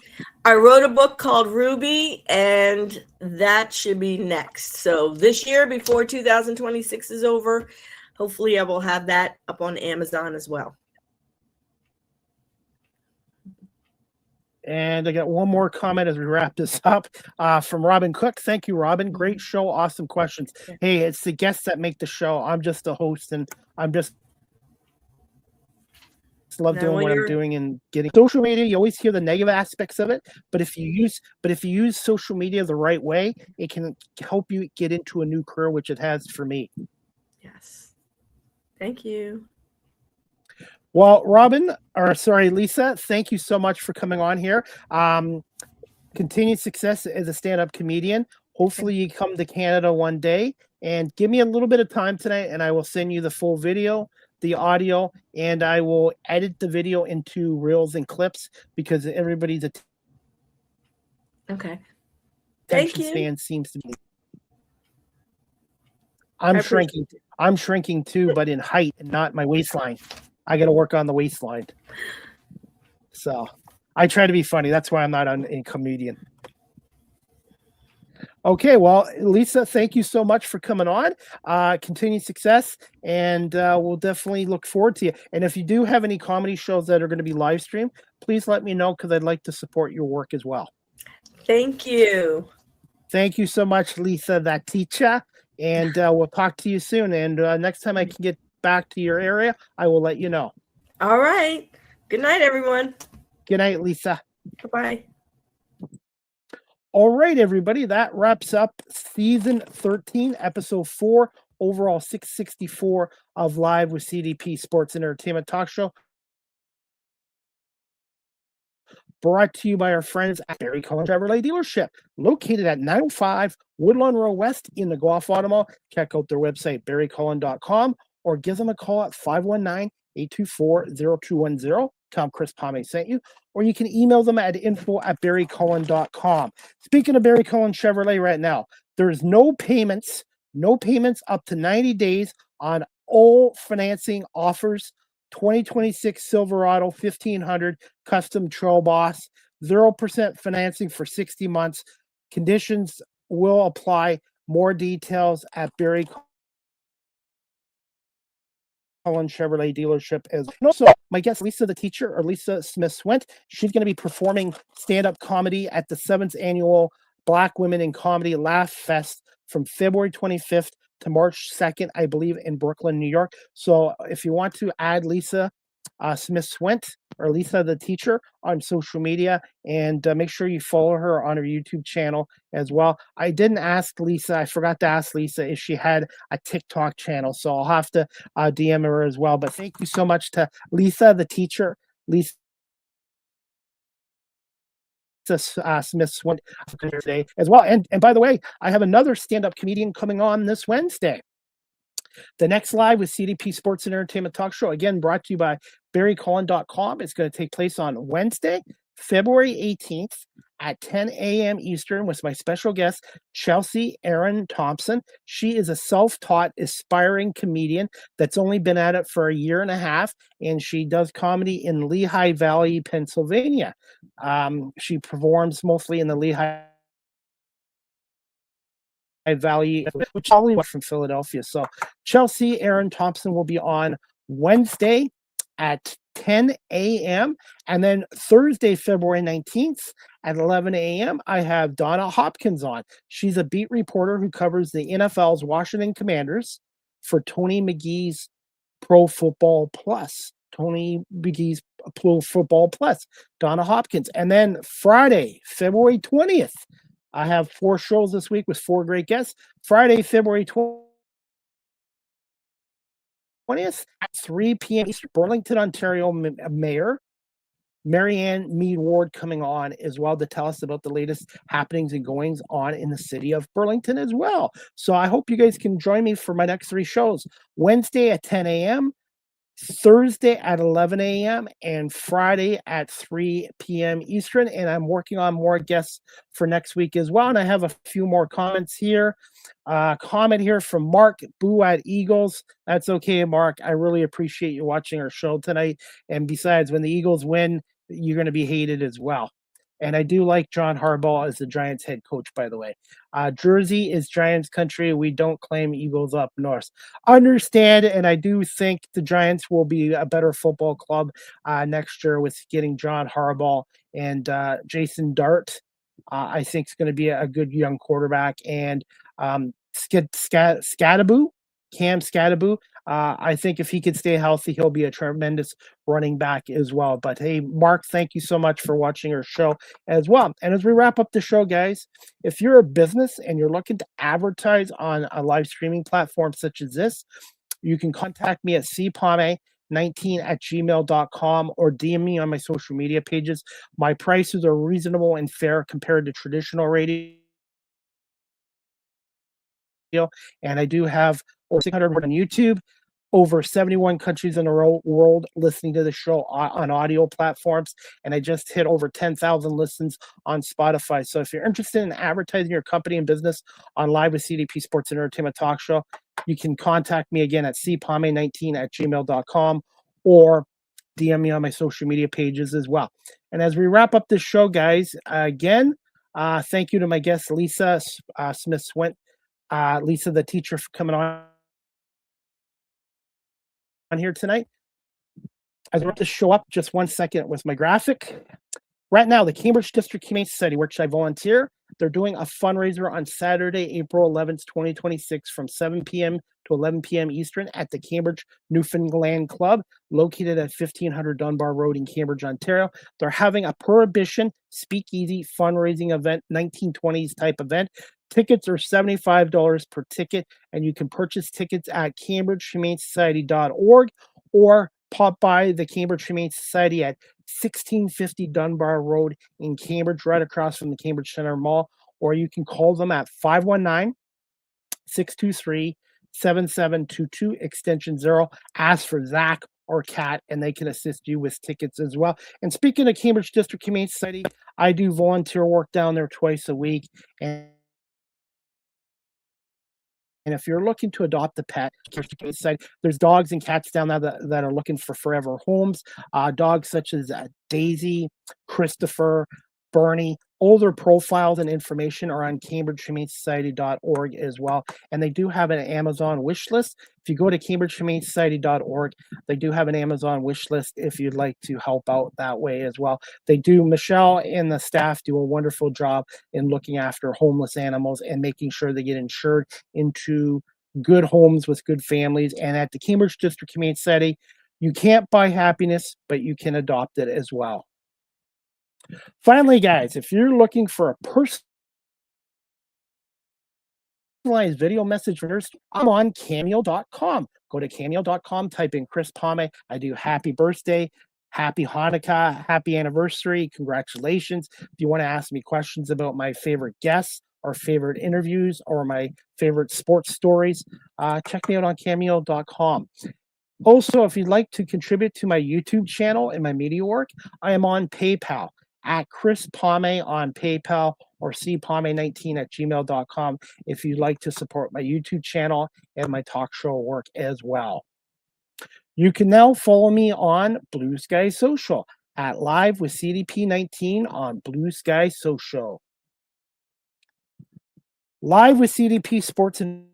I wrote a book called Ruby, and that should be next. So this year, before 2026 is over, hopefully I will have that up on Amazon as well. And I got one more comment as we wrap this up from Robin Cook. Thank you, Robin. Great show. Awesome questions. Hey, it's the guests that make the show. I'm just a host, and I'm just love doing what I'm doing and getting social media. You always hear the negative aspects of it, but if you use social media the right way, it can help you get into a new career, which it has for me. Yes. Thank you. Well, Leesa, thank you so much for coming on here. Continued success as a stand-up comedian. Hopefully you come to Canada one day, and give me a little bit of time tonight and I will send you the full video, the audio, and I will edit the video into reels and clips because everybody's okay. Thank you. Span seems to be. I'm shrinking too, but in height and not my waistline. I got to work on the waistline. So I try to be funny. That's why I'm not a comedian. Okay, well, Leesa, thank you so much for coming on. Continued success, and we'll definitely look forward to you. And if you do have any comedy shows that are going to be live streamed, please let me know because I'd like to support your work as well. Thank you. Thank you so much, Leesa Tha Teacha, and we'll talk to you soon. And next time I can get back to your area, I will let you know. All right. Good night, everyone. Good night, Leesa. Bye-bye. All right, everybody. That wraps up season 13, episode 4, overall 664 of Live with CDP Sports and Entertainment Talk Show. Brought to you by our friends at Barry Cullen Chevrolet Dealership, located at 905 Woodlawn Row West in the Golf Automall. Check out their website, barrycullen.com, or give them a call at 519-824-0210. Tell them Chris Palme sent you, or you can email them at info@barrycullen.com. Speaking of Barry Cullen Chevrolet right now, there's no payments up to 90 days on all financing offers. 2026 Silverado 1500 custom Trail Boss, 0% financing for 60 months. Conditions will apply. More details at Barry Cullen Chevrolet Dealership as well. And also, my guest, Leesa Tha Teacha, or Leesa Smith Swint, she's going to be performing stand-up comedy at the 7th annual Black Women in Comedy Laugh Fest from February 25th to March 2nd, I believe, in Brooklyn, New York. So if you want to add Leesa Smith Swint or Leesa Tha Teacha on social media, and make sure you follow her on her YouTube channel as well. I didn't ask Leesa, I forgot to ask Leesa if she had a TikTok channel, so I'll have to DM her as well. But thank you so much to Leesa Tha Teacha, Leesa Smith Swint today as well. And by the way, I have another stand-up comedian coming on this Wednesday. The next Live with CDP Sports and Entertainment Talk Show, again, brought to you by barrycullen.com. It's going to take place on Wednesday, February 18th at 10 a.m. Eastern with my special guest, Chelsea Aaron Thompson. She is a self-taught, aspiring comedian that's only been at it for a year and a half, and she does comedy in Lehigh Valley, Pennsylvania. She performs mostly in the Lehigh Valley, which probably from Philadelphia. So Chelsea Aaron Thompson will be on Wednesday at 10 a.m. And then Thursday, February 19th at 11 a.m., I have Donna Hopkins on. She's a beat reporter who covers the NFL's Washington Commanders for Tony McGee's Pro Football Plus. Tony McGee's Pro Football Plus, Donna Hopkins. And then Friday, February 20th, I have 4 shows this week with 4 great guests. Friday, February 20th at 3 p.m. Eastern, Burlington, Ontario Mayor Marianne Mead Ward coming on as well to tell us about the latest happenings and goings on in the city of Burlington as well. So I hope you guys can join me for my next 3 shows. Wednesday at 10 a.m., Thursday at 11 a.m. and Friday at 3 p.m. Eastern. And I'm working on more guests for next week as well. And I have a few more comments here. Comment here from Mark, Boo at Eagles. That's okay, Mark. I really appreciate you watching our show tonight. And besides, when the Eagles win, you're going to be hated as well. And I do like John Harbaugh as the Giants head coach, by the way. Jersey is Giants country. We don't claim Eagles up north. Understand, and I do think the Giants will be a better football club next year with getting John Harbaugh and Jason Dart. I think is going to be a good young quarterback. And Scadaboo, Cam Scadaboo, I think if he could stay healthy, he'll be a tremendous running back as well. But hey, Mark, thank you so much for watching our show as well. And as we wrap up the show, guys, if you're a business and you're looking to advertise on a live streaming platform such as this, you can contact me at cpalme19@gmail.com or DM me on my social media pages. My prices are reasonable and fair compared to traditional radio. And I do have over 600 on YouTube, over 71 countries in the world listening to the show on audio platforms. And I just hit over 10,000 listens on Spotify. So if you're interested in advertising your company and business on Live with CDP Sports and Entertainment Talk Show, you can contact me again at cpalme19@gmail.com or DM me on my social media pages as well. And as we wrap up this show, guys, again, thank you to my guest, Leesa Smith Swint, Leesa Tha Teacha, for coming on here tonight. As I wrap this show up, just 1 second with my graphic. Right now, the Cambridge District Humane Society, which I volunteer, they're doing a fundraiser on Saturday, April 11th, 2026 from 7 p.m. to 11 p.m. Eastern at the Cambridge Newfoundland Club, located at 1500 Dunbar Road in Cambridge, Ontario. They're having a prohibition speakeasy fundraising event, 1920s type event. Tickets are $75 per ticket, and you can purchase tickets at cambridgehumanesociety.org or pop by the Cambridge Humane Society at 1650 Dunbar Road in Cambridge, right across from the Cambridge Center Mall, or you can call them at 519-623-7722, extension 0. Ask for Zach or Kat, and they can assist you with tickets as well. And speaking of Cambridge District Humane Society, I do volunteer work down there twice a week, and if you're looking to adopt a pet, there's dogs and cats down there that are looking for forever homes. Dogs such as Daisy, Christopher, Bernie. All their profiles and information are on cambridgehumanesociety.org as well. And they do have an Amazon wish list. If you go to cambridgehumanesociety.org, they do have an Amazon wish list if you'd like to help out that way as well. They do, Michelle and the staff do a wonderful job in looking after homeless animals and making sure they get insured into good homes with good families. And at the Cambridge District Humane Society, you can't buy happiness, but you can adopt it as well. Finally, guys, if you're looking for a personalized video message for nurse, I'm on cameo.com. Go to cameo.com, type in Chris Palme. I do happy birthday, happy Hanukkah, happy anniversary, congratulations. If you want to ask me questions about my favorite guests or favorite interviews or my favorite sports stories, check me out on cameo.com. Also, if you'd like to contribute to my YouTube channel and my media work, I am on PayPal at Chris Palme on PayPal or cpalme19@gmail.com if you'd like to support my YouTube channel and my talk show work as well. You can now follow me on Blue Sky Social at Live with CDP19 on Blue Sky Social. Live with CDP Sports and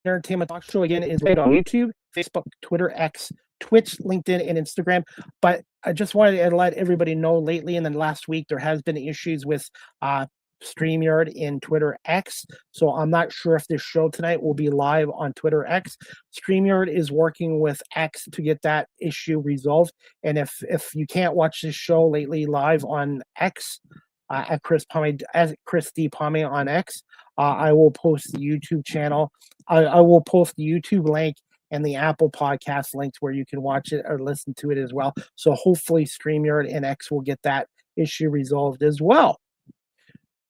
Entertainment Talk Show again is right on YouTube, Facebook, Twitter, X, Twitch, LinkedIn, and Instagram. But I just wanted to let everybody know lately in the last week there has been issues with StreamYard in Twitter X. So I'm not sure if this show tonight will be live on Twitter X. StreamYard is working with X to get that issue resolved. And if you can't watch this show lately live on X, at Chris Palme, as Chris D. Palme on X, I will post the YouTube channel. I will post the YouTube link and the Apple Podcast links where you can watch it or listen to it as well. So hopefully StreamYard and X will get that issue resolved as well.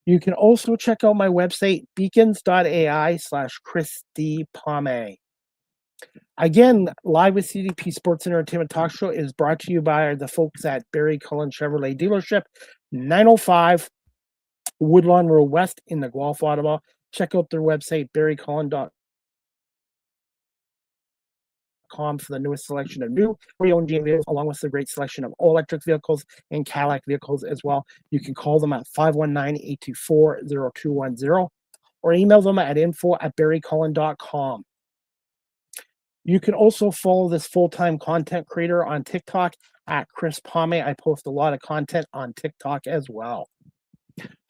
You can also check out my website, beacons.ai/Chris D. Palme. Again, Live with CDP Sports and Entertainment Talk Show is brought to you by the folks at Barry Cullen Chevrolet Dealership, 905 Woodlawn Road West in the Guelph, Ottawa. Check out their website, barrycullen.com, for the newest selection of new pre-owned GM vehicles, along with the great selection of all-electric vehicles and Cadillac vehicles as well. You can call them at 519-824-0210 or email them at info@barrycullen.com. You can also follow this full-time content creator on TikTok at Chris Palme. I post a lot of content on TikTok as well.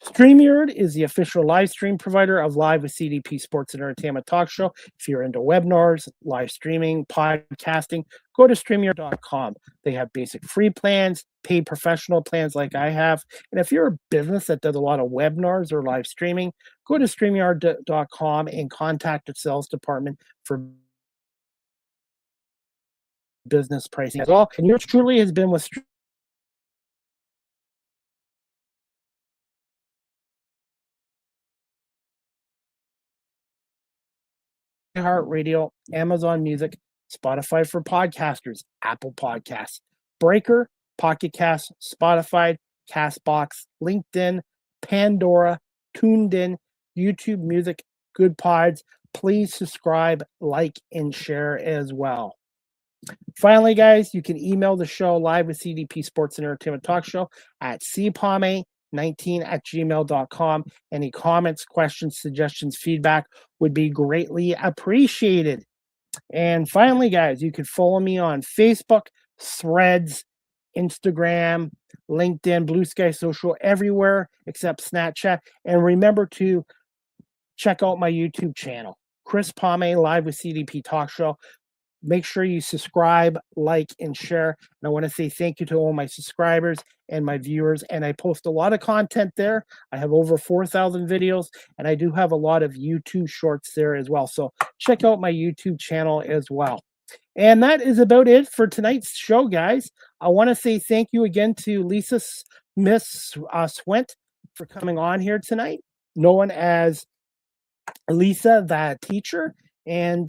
StreamYard is the official live stream provider of Live with CDP Sports and Entertainment Talk Show. If you're into webinars, live streaming, podcasting, go to StreamYard.com. They have basic free plans, paid professional plans like I have. And if you're a business that does a lot of webinars or live streaming, go to StreamYard.com and contact the sales department for business pricing as well. And yours truly has been with iHeartRadio, Amazon Music, Spotify for podcasters, Apple Podcasts, Breaker, Pocket Cast, Spotify, Castbox, LinkedIn, Pandora, Tuned In, YouTube Music, Good Pods. Please subscribe, like, and share as well. Finally, guys, you can email the show Live with CDP Sports and Entertainment Talk Show at cpalme19@gmail.com. Any comments, questions, suggestions, feedback would be greatly appreciated. And finally, guys, you can follow me on Facebook, Threads, Instagram, LinkedIn, Blue Sky Social, everywhere except Snapchat. And remember to check out my YouTube channel, Chris Palme Live with CDP Talk Show. Make sure you subscribe, like, and share. And I want to say thank you to all my subscribers and my viewers. And I post a lot of content there. I have over 4,000 videos, and I do have a lot of YouTube shorts there as well. So check out my YouTube channel as well. And that is about it for tonight's show, guys. I want to say thank you again to Leesa Swint for coming on here tonight, known as Leesa Tha Teacha. And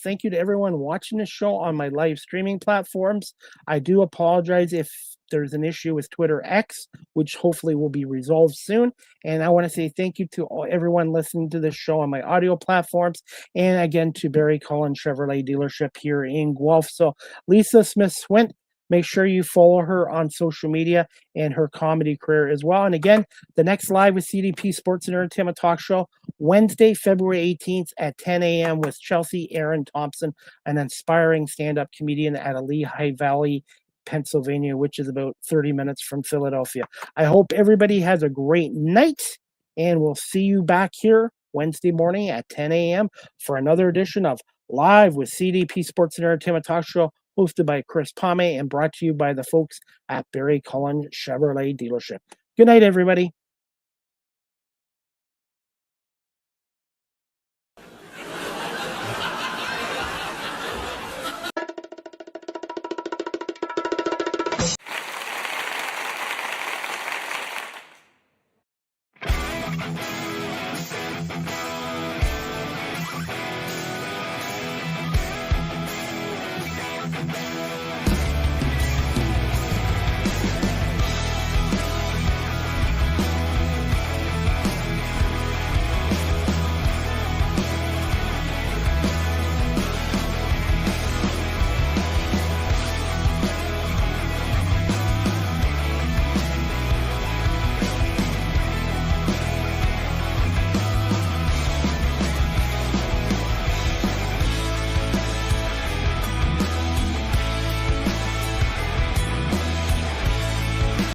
thank you to everyone watching the show on my live streaming platforms. I do apologize if there's an issue with Twitter X, which hopefully will be resolved soon. And I want to say thank you to everyone listening to this show on my audio platforms. And again, to Barry Cullen Chevrolet dealership here in Guelph. So Leesa Swint, make sure you follow her on social media and her comedy career as well. And again, the next Live with CDP Sports and Entertainment Talk Show, Wednesday, February 18th at 10 a.m. with Chelsea Aaron Thompson, an inspiring stand-up comedian out of Lehigh Valley, Pennsylvania, which is about 30 minutes from Philadelphia. I hope everybody has a great night, and we'll see you back here Wednesday morning at 10 a.m. for another edition of Live with CDP Sports and Entertainment Talk Show, hosted by Chris Palme and brought to you by the folks at Barry Cullen Chevrolet Dealership. Good night, everybody.